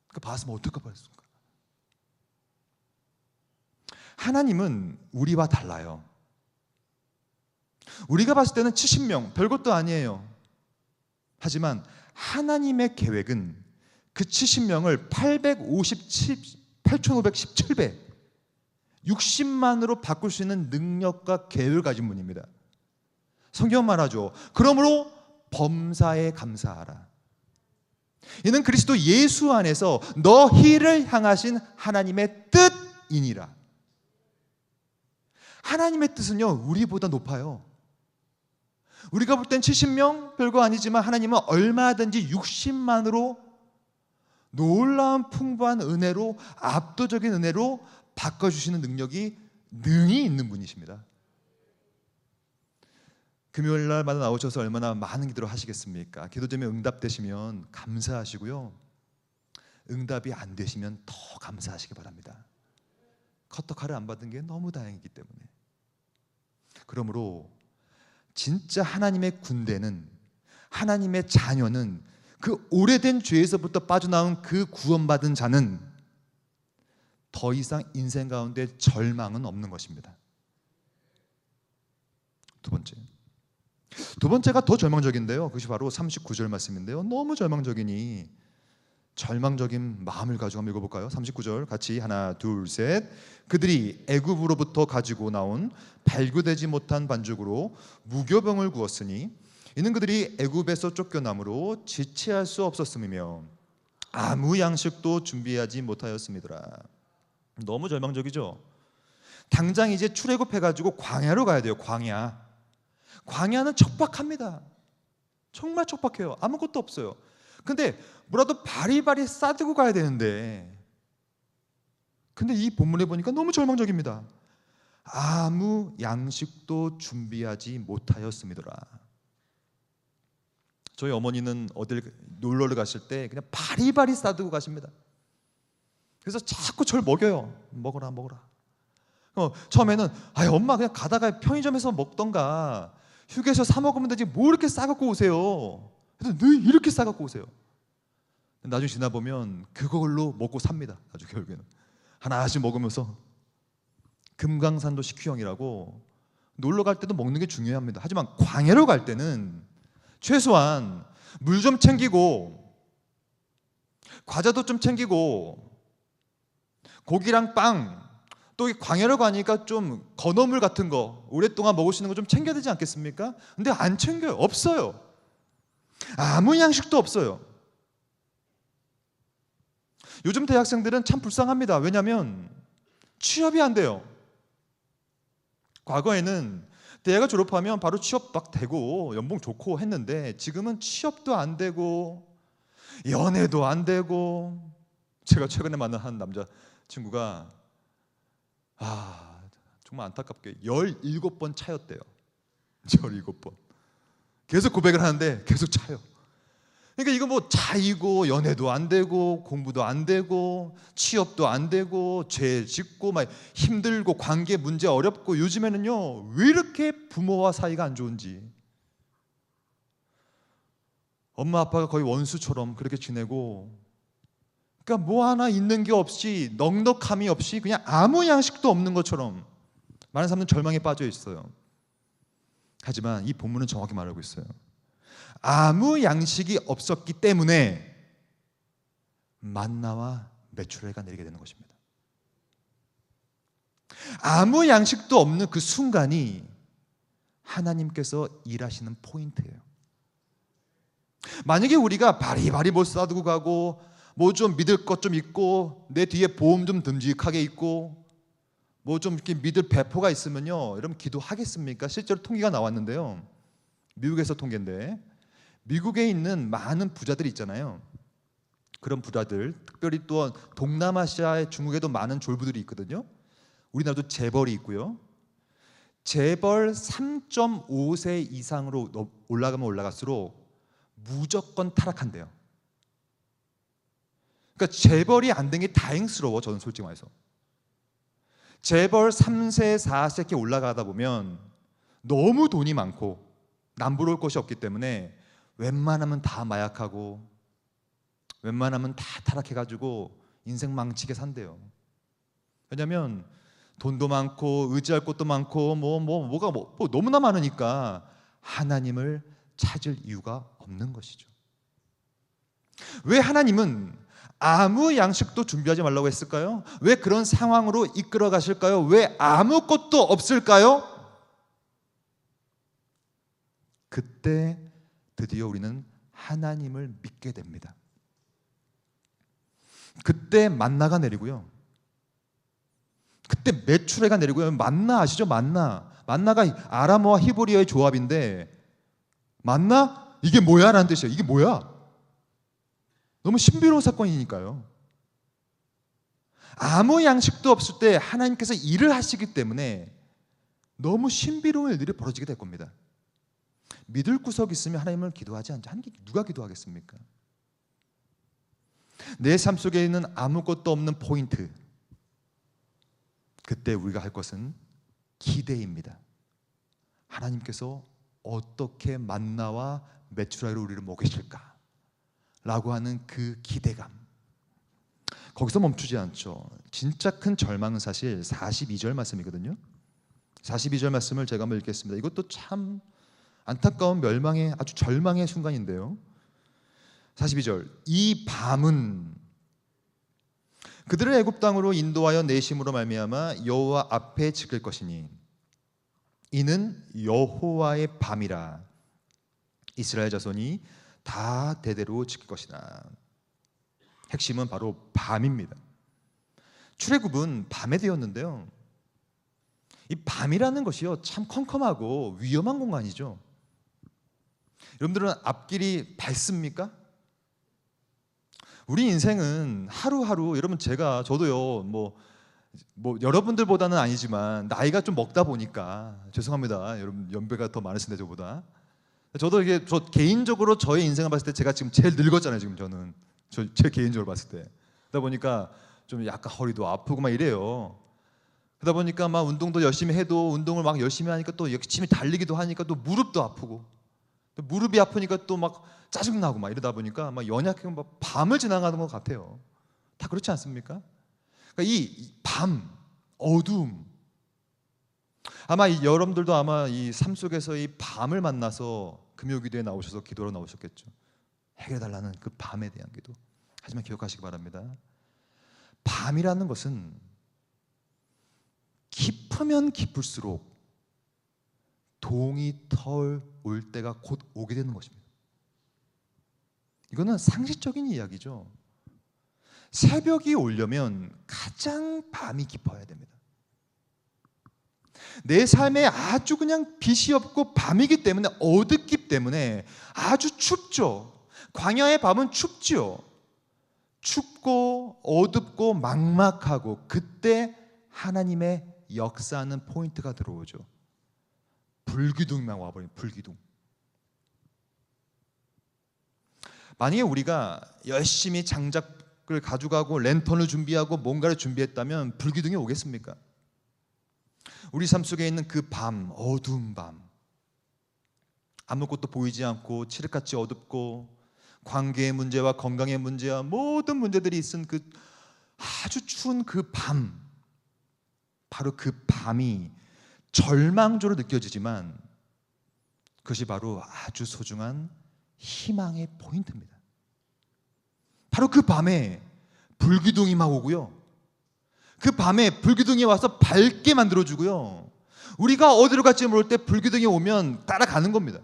그 받았으면 어떨까 받았습니까? 하나님은 우리와 달라요. 우리가 봤을 때는 70명 별것도 아니에요. 하지만 하나님의 계획은 그 70명을 8,517배 60만으로 바꿀 수 있는 능력과 계획을 가진 분입니다. 성경은 말하죠. 그러므로 범사에 감사하라. 이는 그리스도 예수 안에서 너희를 향하신 하나님의 뜻이니라. 하나님의 뜻은요 우리보다 높아요. 우리가 볼 땐 70명 별거 아니지만 하나님은 얼마든지 60만으로 놀라운 풍부한 은혜로 압도적인 은혜로 바꿔주시는 능력이 능히 있는 분이십니다. 금요일 날마다 나오셔서 얼마나 많은 기도를 하시겠습니까? 기도 제목에 응답되시면 감사하시고요. 응답이 안 되시면 더 감사하시기 바랍니다. 카토카를 안 받은 게 너무 다행이기 때문에. 그러므로 진짜 하나님의 군대는, 하나님의 자녀는, 그 오래된 죄에서부터 빠져나온 그 구원받은 자는 더 이상 인생 가운데 절망은 없는 것입니다. 두 번째가 더 절망적인데요. 그것이 바로 39절 말씀인데요. 너무 절망적이니 절망적인 마음을 가지고 한번 읽어볼까요? 39절 같이 하나 둘 셋. 그들이 애굽으로부터 가지고 나온 발교되지 못한 반죽으로 무교병을 구웠으니 이는 그들이 애굽에서 쫓겨남으로 지체할 수 없었음이며 아무 양식도 준비하지 못하였음이더라. 너무 절망적이죠. 당장 이제 출애굽해가지고 광야로 가야 돼요. 광야는 척박합니다. 정말 척박해요. 아무것도 없어요. 근데 뭐라도 바리바리 싸들고 가야 되는데, 근데 이 본문에 보니까 너무 절망적입니다. 아무 양식도 준비하지 못하였음이더라. 저희 어머니는 어딜 놀러를 가실 때 그냥 바리바리 싸들고 가십니다. 그래서 자꾸 저를 먹여요. 먹어라. 처음에는 엄마 그냥 가다가 편의점에서 먹던가 휴게소 사 먹으면 되지 뭐 이렇게 싸갖고 오세요. 그래서 늘 이렇게 싸갖고 오세요. 나중에 지나보면 그걸로 먹고 삽니다. 나중에 결국에는 하나씩 먹으면서. 금강산도 식후형이라고 놀러 갈 때도 먹는 게 중요합니다. 하지만 광야로 갈 때는 최소한 물 좀 챙기고 과자도 좀 챙기고 고기랑 빵, 또 광야로 가니까 좀 건어물 같은 거 오랫동안 먹을 수 있는 거 좀 챙겨야 되지 않겠습니까? 근데 안 챙겨요. 없어요. 아무 양식도 없어요. 요즘 대학생들은 참 불쌍합니다. 왜냐하면 취업이 안 돼요. 과거에는 대학을 졸업하면 바로 취업 막 되고 연봉 좋고 했는데 지금은 취업도 안 되고 연애도 안 되고. 제가 최근에 만난 한 남자 친구가 정말 안타깝게 17번 차였대요. 17번. 계속 고백을 하는데 계속 차요. 그러니까 이거 뭐 차이고 연애도 안 되고 공부도 안 되고 취업도 안 되고 죄 짓고 막 힘들고 관계 문제 어렵고. 요즘에는요 왜 이렇게 부모와 사이가 안 좋은지. 엄마 아빠가 거의 원수처럼 그렇게 지내고, 그러니까 뭐 하나 있는 게 없이 넉넉함이 없이 그냥 아무 양식도 없는 것처럼 많은 사람들은 절망에 빠져 있어요. 하지만 이 본문은 정확히 말하고 있어요. 아무 양식이 없었기 때문에 만나와 메추라기가 내리게 되는 것입니다. 아무 양식도 없는 그 순간이 하나님께서 일하시는 포인트예요. 만약에 우리가 바리바리 못 사두고 가고 뭐 좀 믿을 것 좀 있고 내 뒤에 보험 좀 듬직하게 있고 뭐 좀 이렇게 믿을 배포가 있으면요, 여러분 기도하겠습니까? 실제로 통계가 나왔는데요, 미국에서 통계인데 미국에 있는 많은 부자들이 있잖아요. 그런 부자들, 특별히 또 동남아시아의 중국에도 많은 졸부들이 있거든요. 우리나라도 재벌이 있고요. 재벌 3.5세 이상으로 올라가면 올라갈수록 무조건 타락한대요. 그러니까 재벌이 안 된 게 다행스러워. 저는 솔직히 말해서 재벌 3세 4세 이렇게 올라가다 보면 너무 돈이 많고 남부러울 것이 없기 때문에 웬만하면 다 마약하고 웬만하면 다 타락해가지고 인생 망치게 산대요. 왜냐하면 돈도 많고 의지할 것도 많고 뭐가 너무나 많으니까 하나님을 찾을 이유가 없는 것이죠. 왜 하나님은 아무 양식도 준비하지 말라고 했을까요? 왜 그런 상황으로 이끌어 가실까요? 왜 아무것도 없을까요? 그때 드디어 우리는 하나님을 믿게 됩니다. 그때 만나가 내리고요, 그때 메추라기가 내리고요. 만나 아시죠? 만나가 아람어와 히브리어의 조합인데 만나? 이게 뭐야? 라는 뜻이에요. 이게 뭐야? 너무 신비로운 사건이니까요. 아무 양식도 없을 때 하나님께서 일을 하시기 때문에 너무 신비로운 일들이 벌어지게 될 겁니다. 믿을 구석이 있으면 하나님을 기도하지 않죠. 누가 기도하겠습니까? 내 삶 속에 있는 아무것도 없는 포인트, 그때 우리가 할 것은 기대입니다. 하나님께서 어떻게 만나와 메추라기로 우리를 먹이실까 라고 하는 그 기대감, 거기서 멈추지 않죠. 진짜 큰 절망은 사실 42절 말씀이거든요. 42절 말씀을 제가 한번 읽겠습니다. 이것도 참 안타까운 멸망의 아주 절망의 순간인데요. 42절, 이 밤은 그들을 애굽 땅으로 인도하여 내심으로 말미암아 여호와 앞에 지킬 것이니 이는 여호와의 밤이라 이스라엘 자손이 다 대대로 지킬 것이다. 핵심은 바로 밤입니다. 출애굽은 밤에 되었는데요, 이 밤이라는 것이요 참 컴컴하고 위험한 공간이죠. 여러분들은 앞길이 밝습니까? 우리 인생은 하루하루, 여러분 저도요 뭐 여러분들보다는 아니지만 나이가 좀 먹다 보니까, 죄송합니다 여러분 연배가 더 많으신데 저보다, 저도 저 개인적으로 저의 인생을 봤을 때 제가 지금 제일 늙었잖아요. 지금 저는 제 개인적으로 봤을 때. 그러다 보니까 좀 약간 허리도 아프고 막 이래요. 그러다 보니까 막 운동도 열심히 해도 운동을 막 열심히 하니까 또 열심히 달리기도 하니까 또 무릎도 아프고, 또 무릎이 아프니까 또 막 짜증나고 막 이러다 보니까 막 연약하고 막 밤을 지나가는 것 같아요. 다 그렇지 않습니까? 그러니까 이 밤, 어두움, 아마 여러분들도 아마 이 삶 속에서 이 밤을 만나서 금요기도에 나오셔서 기도로 나오셨겠죠. 해결해달라는 그 밤에 대한 기도. 하지만 기억하시기 바랍니다. 밤이라는 것은 깊으면 깊을수록 동이 털 올 때가 곧 오게 되는 것입니다. 이거는 상식적인 이야기죠. 새벽이 오려면 가장 밤이 깊어야 됩니다. 내 삶에 아주 그냥 빛이 없고 밤이기 때문에, 어둡기 때문에 아주 춥죠. 광야의 밤은 춥지요. 춥고 어둡고 막막하고, 그때 하나님의 역사하는 포인트가 들어오죠. 불기둥만 와버린 불기둥. 만약에 우리가 열심히 장작을 가져가고 랜턴을 준비하고 뭔가를 준비했다면 불기둥이 오겠습니까? 우리 삶 속에 있는 그 밤, 어두운 밤, 아무것도 보이지 않고 칠흑같이 어둡고 관계의 문제와 건강의 문제와 모든 문제들이 있은 그 아주 추운 그 밤, 바로 그 밤이 절망적으로 느껴지지만 그것이 바로 아주 소중한 희망의 포인트입니다. 바로 그 밤에 불기둥이 막 오고요, 그 밤에 불기둥이 와서 밝게 만들어주고요, 우리가 어디로 갈지 모를 때 불기둥이 오면 따라가는 겁니다.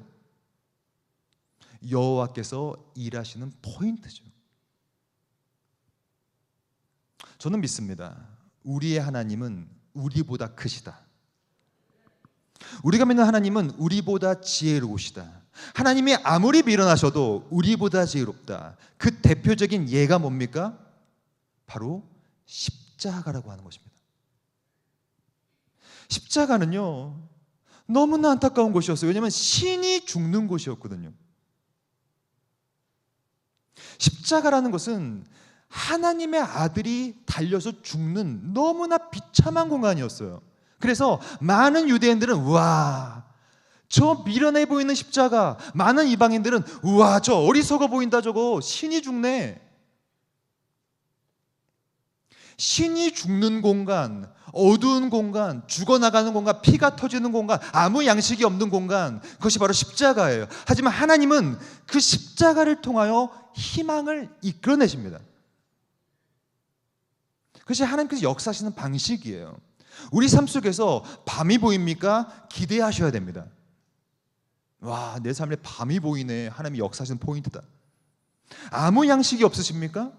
여호와께서 일하시는 포인트죠. 저는 믿습니다. 우리의 하나님은 우리보다 크시다. 우리가 믿는 하나님은 우리보다 지혜로우시다. 하나님이 아무리 밀어나셔도 우리보다 지혜롭다. 그 대표적인 예가 뭡니까? 바로 십자가라고 하는 것입니다. 십자가는요, 너무나 안타까운 곳이었어요. 왜냐하면 신이 죽는 곳이었거든요. 십자가라는 것은 하나님의 아들이 달려서 죽는 너무나 비참한 공간이었어요. 그래서 많은 유대인들은 우와, 저 미련해 보이는 십자가, 많은 이방인들은 우와, 저 어리석어 보인다, 저거 신이 죽네. 신이 죽는 공간, 어두운 공간, 죽어나가는 공간, 피가 터지는 공간, 아무 양식이 없는 공간, 그것이 바로 십자가예요. 하지만 하나님은 그 십자가를 통하여 희망을 이끌어내십니다. 그것이 하나님께서 역사하시는 방식이에요. 우리 삶 속에서 밤이 보입니까? 기대하셔야 됩니다. 와, 내 삶에 밤이 보이네. 하나님이 역사하시는 포인트다. 아무 양식이 없으십니까?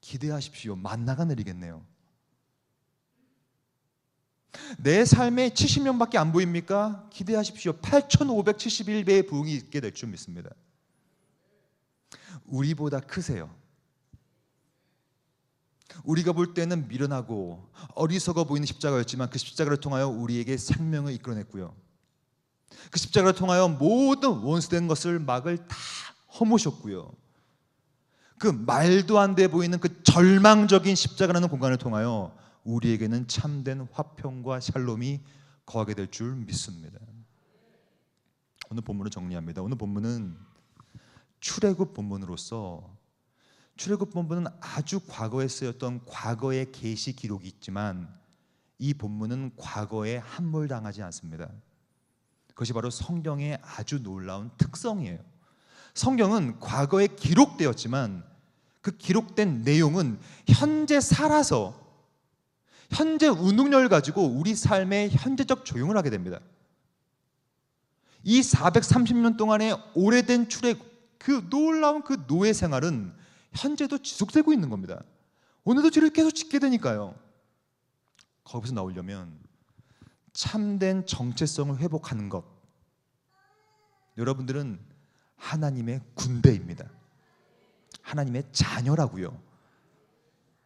기대하십시오. 만나가 내리겠네요. 내 삶에 70년밖에 안 보입니까? 기대하십시오. 8571배의 부흥이 있게 될 줄 믿습니다. 우리보다 크세요. 우리가 볼 때는 미련하고 어리석어 보이는 십자가였지만 그 십자가를 통하여 우리에게 생명을 이끌어냈고요, 그 십자가를 통하여 모든 원수된 것을 막을 다 허무셨고요, 그 말도 안 돼 보이는 그 절망적인 십자가라는 공간을 통하여 우리에게는 참된 화평과 샬롬이 거하게 될 줄 믿습니다. 오늘 본문을 정리합니다. 오늘 본문은 출애굽 본문으로서, 출애굽 본문은 아주 과거에 쓰였던 과거의 계시 기록이 있지만 이 본문은 과거에 함몰당하지 않습니다. 그것이 바로 성경의 아주 놀라운 특성이에요. 성경은 과거에 기록되었지만 그 기록된 내용은 현재 살아서 현재 운동력을 가지고 우리 삶의 현재적 적용을 하게 됩니다. 이 430년 동안의 오래된 출애굽, 그 놀라운 그 노예 생활은 현재도 지속되고 있는 겁니다. 오늘도 죄를 계속 짓게 되니까요. 거기서 나오려면 참된 정체성을 회복하는 것, 여러분들은 하나님의 군대입니다. 하나님의 자녀라고요.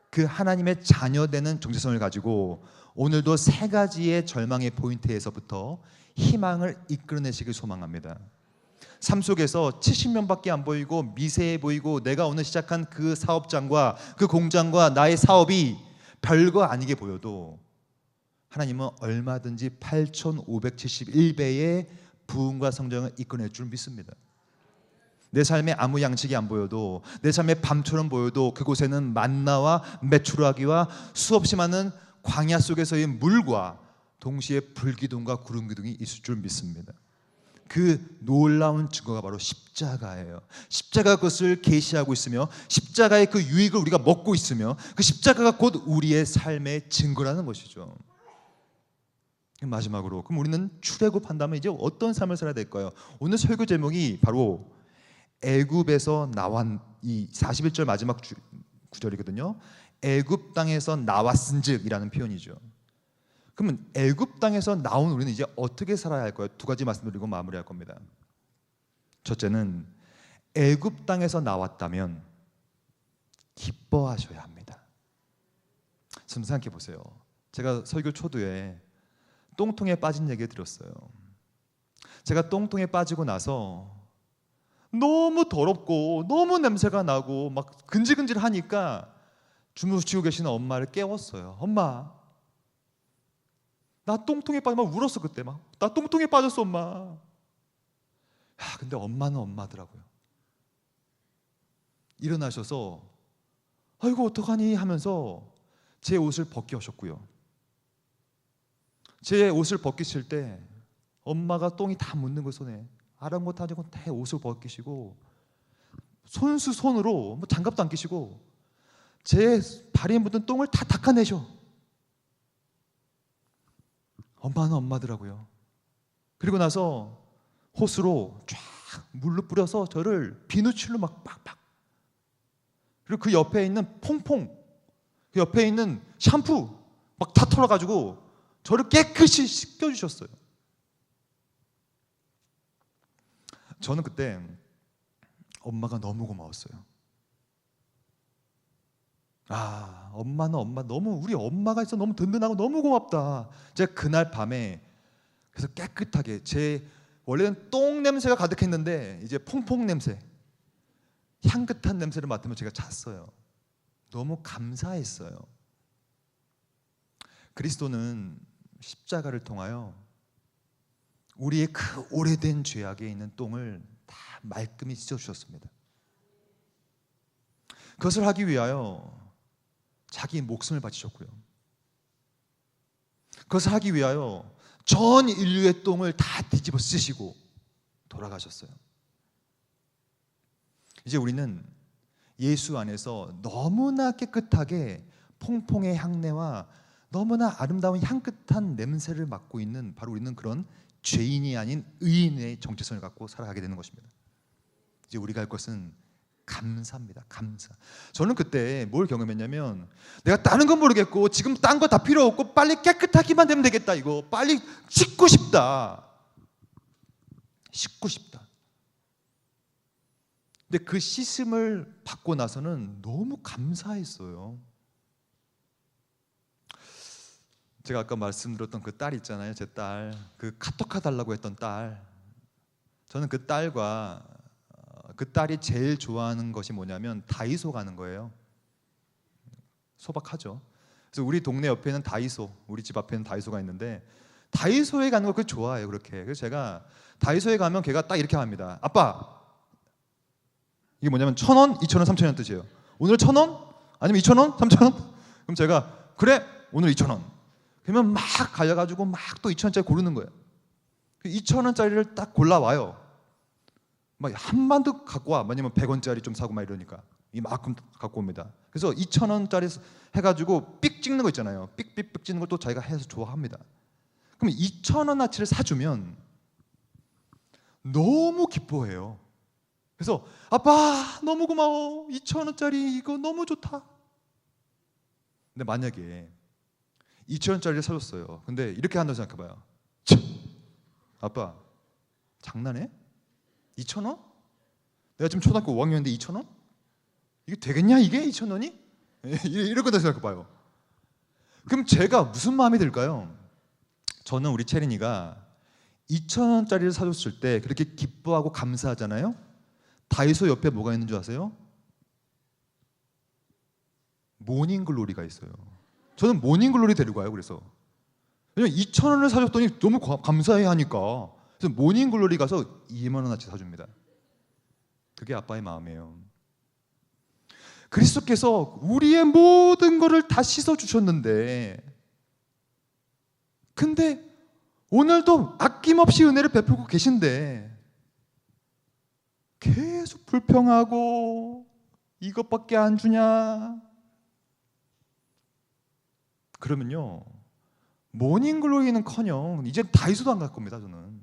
그 하나님의 자녀되는 정체성을 가지고 오늘도 세 가지의 절망의 포인트에서부터 희망을 이끌어내시길 소망합니다. 삶 속에서 70년밖에 안 보이고 미세해 보이고 내가 오늘 시작한 그 사업장과 그 공장과 나의 사업이 별거 아니게 보여도 하나님은 얼마든지 8571배의 부흥과 성장을 이끌어낼 줄 믿습니다. 내 삶에 아무 양식이 안 보여도, 내 삶에 밤처럼 보여도 그곳에는 만나와 메추라기와 수없이 많은 광야 속에서의 물과 동시에 불기둥과 구름기둥이 있을 줄 믿습니다. 그 놀라운 증거가 바로 십자가예요. 십자가 그것을 계시하고 있으며 십자가의 그 유익을 우리가 먹고 있으며 그 십자가가 곧 우리의 삶의 증거라는 것이죠. 마지막으로, 그럼 우리는 출애굽한다면 이제 어떤 삶을 살아야 될까요? 오늘 설교 제목이 바로 애굽에서 나온, 이 41절 마지막 구절이거든요. 애굽 땅에서 나왔은즉이라는 표현이죠. 그러면 애굽 땅에서 나온 우리는 이제 어떻게 살아야 할까요? 두 가지 말씀드리고 마무리할 겁니다. 첫째는 애굽 땅에서 나왔다면 기뻐하셔야 합니다. 좀 생각해 보세요. 제가 설교 초두에 똥통에 빠진 얘기 들었어요. 제가 똥통에 빠지고 나서 너무 더럽고 너무 냄새가 나고 막 근질근질하니까 주무시고 계시는 엄마를 깨웠어요. 엄마, 나 똥통에 빠져. 막 울었어 그때. 막 나 똥통에 빠졌어 엄마. 야, 근데 엄마는 엄마더라고요. 일어나셔서 아이고 어떡하니 하면서 제 옷을 벗겨셨고요. 제 옷을 벗기실 때 엄마가 똥이 다 묻는 거 손에 아랑곳하고 다 옷을 벗기시고 손수 손으로 뭐 장갑도 안 끼시고 제 발에 묻은 똥을 다 닦아내셔. 엄마는 엄마더라고요. 그리고 나서 호스로 쫙 물로 뿌려서 저를 비누칠로 막 빡빡. 그리고 그 옆에 있는 퐁퐁, 그 옆에 있는 샴푸 막 다 털어가지고 저를 깨끗이 씻겨주셨어요. 저는 그때 엄마가 너무 고마웠어요. 아, 엄마는 엄마, 너무 우리 엄마가 있어 너무 든든하고 너무 고맙다. 제가 그날 밤에 그래서 깨끗하게 제 원래는 똥 냄새가 가득했는데 이제 퐁퐁 냄새, 향긋한 냄새를 맡으면 제가 잤어요. 너무 감사했어요. 그리스도는 십자가를 통하여 우리의 그 오래된 죄악에 있는 똥을 다 말끔히 씻어주셨습니다. 그것을 하기 위하여 자기 목숨을 바치셨고요. 그것을 하기 위하여 전 인류의 똥을 다 뒤집어 쓰시고 돌아가셨어요. 이제 우리는 예수 안에서 너무나 깨끗하게 퐁퐁의 향내와 너무나 아름다운 향긋한 냄새를 맡고 있는 바로 우리는 그런 죄인이 아닌 의인의 정체성을 갖고 살아가게 되는 것입니다. 이제 우리가 할 것은 감사입니다. 감사. 저는 그때 뭘 경험했냐면 내가 다른 건 모르겠고 지금 딴 거 다 필요 없고 빨리 깨끗하기만 되면 되겠다. 이거 빨리 씻고 싶다. 씻고 싶다. 근데 그 씻음을 받고 나서는 너무 감사했어요. 제가 아까 말씀드렸던 그 딸 있잖아요. 제 딸, 그 카톡 해달라고 했던 딸. 저는 그 딸과 그 딸이 제일 좋아하는 것이 뭐냐면 다이소 가는 거예요. 소박하죠. 그래서 우리 동네 옆에는 다이소, 우리 집 앞에는 다이소가 있는데 다이소에 가는 걸 그 좋아해요. 그렇게. 그래서 제가 다이소에 가면 걔가 딱 이렇게 합니다. 아빠, 이게 뭐냐면 1,000원, 2,000원, 3,000원 뜻이에요. 오늘 1,000원? 아니면 2,000원? 3,000원? 그럼 제가 그래 오늘 2,000원. 그러면 막 가려가지고 막 또 2,000원짜리 고르는 거예요. 2,000원짜리를 딱 골라와요. 막 한 반도 갖고 와. 왜냐면 100원짜리 좀 사고 막 이러니까 이만큼 갖고 옵니다. 그래서 2,000원짜리 해가지고 삑 찍는 거 있잖아요. 삑삑삑 찍는 걸 또 자기가 해서 좋아합니다. 그럼 2,000원어치를 사주면 너무 기뻐해요. 그래서 아빠 너무 고마워. 2,000원짜리 이거 너무 좋다. 근데 만약에 2,000원짜리를 사줬어요. 근데 이렇게 한다고 생각해봐요. 아빠 장난해? 2,000원? 내가 지금 초등학교 5학년인데 2,000원? 이게 되겠냐 이게 2,000원이? 이럴 거다 생각해봐요. 그럼 제가 무슨 마음이 들까요? 저는 우리 채린이가 2,000원짜리를 사줬을 때 그렇게 기뻐하고 감사하잖아요. 다이소 옆에 뭐가 있는 줄 아세요? 모닝글로리가 있어요. 저는 모닝글로리 데리고 가요. 그래서 왜냐면 2,000원을 사줬더니 너무 감사해 하니까 그래서 모닝글로리 가서 2만 원어치 사줍니다. 그게 아빠의 마음이에요. 그리스도께서 우리의 모든 것을 다 씻어주셨는데 근데 오늘도 아낌없이 은혜를 베풀고 계신데 계속 불평하고 이것밖에 안 주냐? 그러면요 모닝글로리는커녕 이제 다이소도 안 갈 겁니다. 저는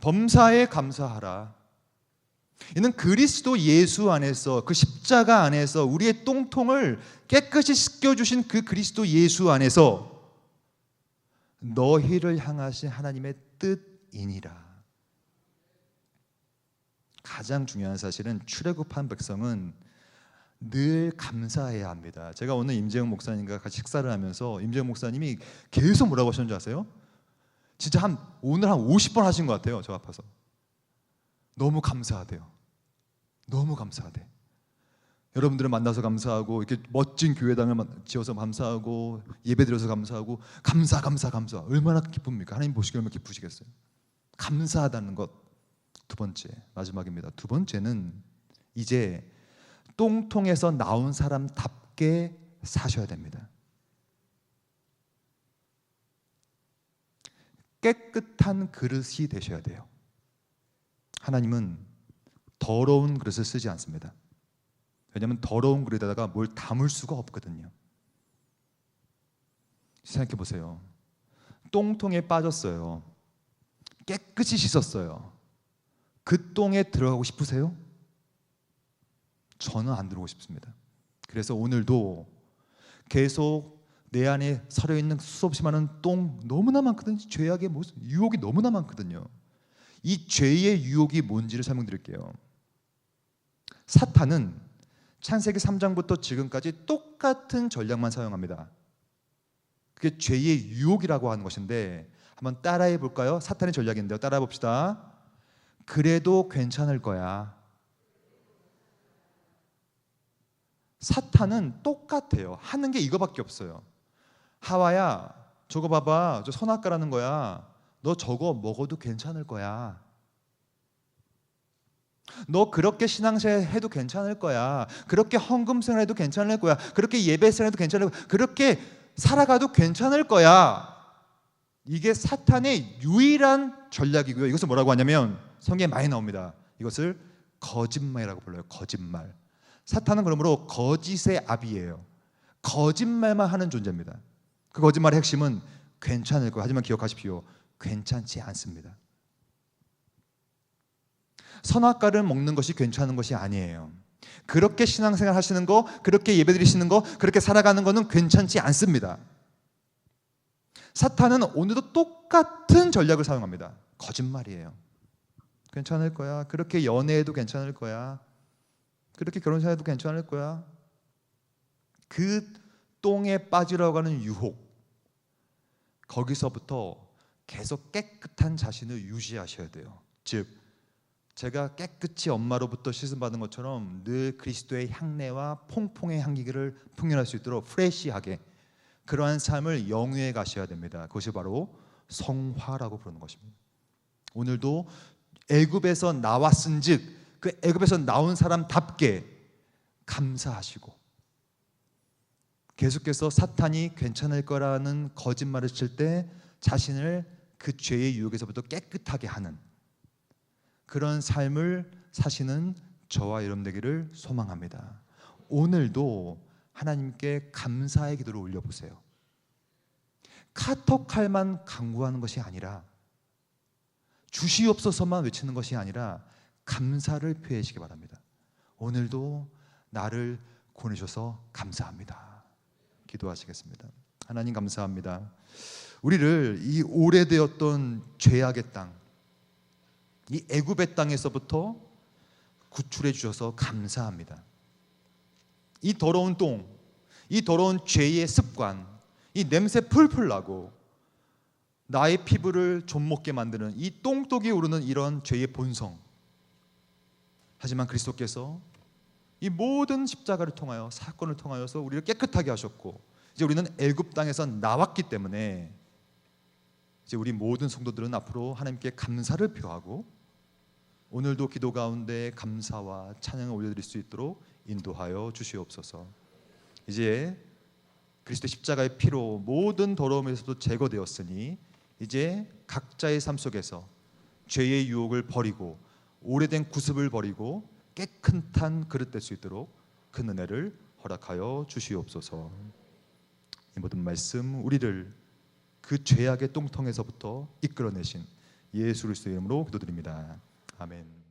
범사에 감사하라. 이는 그리스도 예수 안에서 그 십자가 안에서 우리의 똥통을 깨끗이 씻겨주신 그 그리스도 예수 안에서 너희를 향하신 하나님의 뜻이니라. 가장 중요한 사실은 출애굽한 백성은 늘 감사해야 합니다. 제가 오늘 임재영 목사님과 같이 식사를 하면서 임재영 목사님이 계속 뭐라고 하셨는지 아세요? 진짜 오늘 한 50번 하신 것 같아요. 저 앞에서 너무 감사하대요. 너무 감사하대. 여러분들을 만나서 감사하고, 이렇게 멋진 교회당을 지어서 감사하고, 예배드려서 감사하고, 감사 얼마나 기쁩니까? 하나님 보시기에 얼마나 기쁘시겠어요? 감사하다는 것. 두 번째, 마지막입니다. 두 번째는 이제 똥통에서 나온 사람답게 사셔야 됩니다. 깨끗한 그릇이 되셔야 돼요. 하나님은 더러운 그릇을 쓰지 않습니다. 왜냐하면 더러운 그릇에다가 뭘 담을 수가 없거든요. 생각해 보세요. 똥통에 빠졌어요. 깨끗이 씻었어요. 그 똥에 들어가고 싶으세요? 저는 안 들어오고 싶습니다. 그래서 오늘도 계속 내 안에 서려있는 수없이 많은 똥 너무나 많거든요. 죄악의 모습, 유혹이 너무나 많거든요. 이 죄의 유혹이 뭔지를 설명드릴게요. 사탄은 창세기 3장부터 지금까지 똑같은 전략만 사용합니다. 그게 죄의 유혹이라고 하는 것인데 한번 따라해 볼까요? 사탄의 전략인데요. 따라해 봅시다. 그래도 괜찮을 거야. 사탄은 똑같아요. 하는 게 이거밖에 없어요. 하와야, 저거 봐봐. 저 선악과라는 거야. 너 저거 먹어도 괜찮을 거야. 너 그렇게 신앙생활 해도 괜찮을 거야. 그렇게 헌금생활 해도 괜찮을 거야. 그렇게 예배생활 해도 괜찮을 거야. 그렇게 살아가도 괜찮을 거야. 이게 사탄의 유일한 전략이고요. 이것을 뭐라고 하냐면 성경에 많이 나옵니다. 이것을 거짓말이라고 불러요. 거짓말. 사탄은 그러므로 거짓의 아비예요. 거짓말만 하는 존재입니다. 그 거짓말의 핵심은 괜찮을 거야. 하지만 기억하십시오. 괜찮지 않습니다. 선악과를 먹는 것이 괜찮은 것이 아니에요. 그렇게 신앙생활 하시는 거, 그렇게 예배드리시는 거, 그렇게 살아가는 거는 괜찮지 않습니다. 사탄은 오늘도 똑같은 전략을 사용합니다. 거짓말이에요. 괜찮을 거야. 그렇게 연애해도 괜찮을 거야. 그렇게 결혼생활해도 괜찮을 거야. 그 똥에 빠지려고 하는 유혹, 거기서부터 계속 깨끗한 자신을 유지하셔야 돼요. 즉 제가 깨끗이 엄마로부터 씻음받은 것처럼 늘 그리스도의 향내와 퐁퐁의 향기를 풍년할 수 있도록 프레시하게 그러한 삶을 영위해 가셔야 됩니다. 그것이 바로 성화라고 부르는 것입니다. 오늘도 애굽에서 나왔은즉 그 애굽에서 나온 사람답게 감사하시고 계속해서 사탄이 괜찮을 거라는 거짓말을 칠 때 자신을 그 죄의 유혹에서부터 깨끗하게 하는 그런 삶을 사시는 저와 여러분 되기를 소망합니다. 오늘도 하나님께 감사의 기도를 올려보세요. 카톡할만 강구하는 것이 아니라 주시옵소서만 외치는 것이 아니라 감사를 표해주시기 바랍니다. 오늘도 나를 구원해주셔서 감사합니다. 기도하시겠습니다. 하나님 감사합니다. 우리를 이 오래되었던 죄악의 땅, 이 애굽의 땅에서부터 구출해 주셔서 감사합니다. 이 더러운 똥, 이 더러운 죄의 습관, 이 냄새 풀풀 나고 나의 피부를 좀먹게 만드는 이 똥독이 오르는 이런 죄의 본성. 하지만 그리스도께서 이 모든 십자가를 통하여 사건을 통하여서 우리를 깨끗하게 하셨고 이제 우리는 애굽 땅에서 나왔기 때문에 이제 우리 모든 성도들은 앞으로 하나님께 감사를 표하고 오늘도 기도 가운데 감사와 찬양을 올려드릴 수 있도록 인도하여 주시옵소서. 이제 그리스도의 십자가의 피로 모든 더러움에서도 제거되었으니 이제 각자의 삶 속에서 죄의 유혹을 버리고 오래된 구습을 버리고 깨끗한 그릇 될 수 있도록 그 은혜를 허락하여 주시옵소서. 이 모든 말씀 우리를 그 죄악의 똥통에서부터 이끌어내신 예수 그리스도의 이름으로 기도드립니다. 아멘.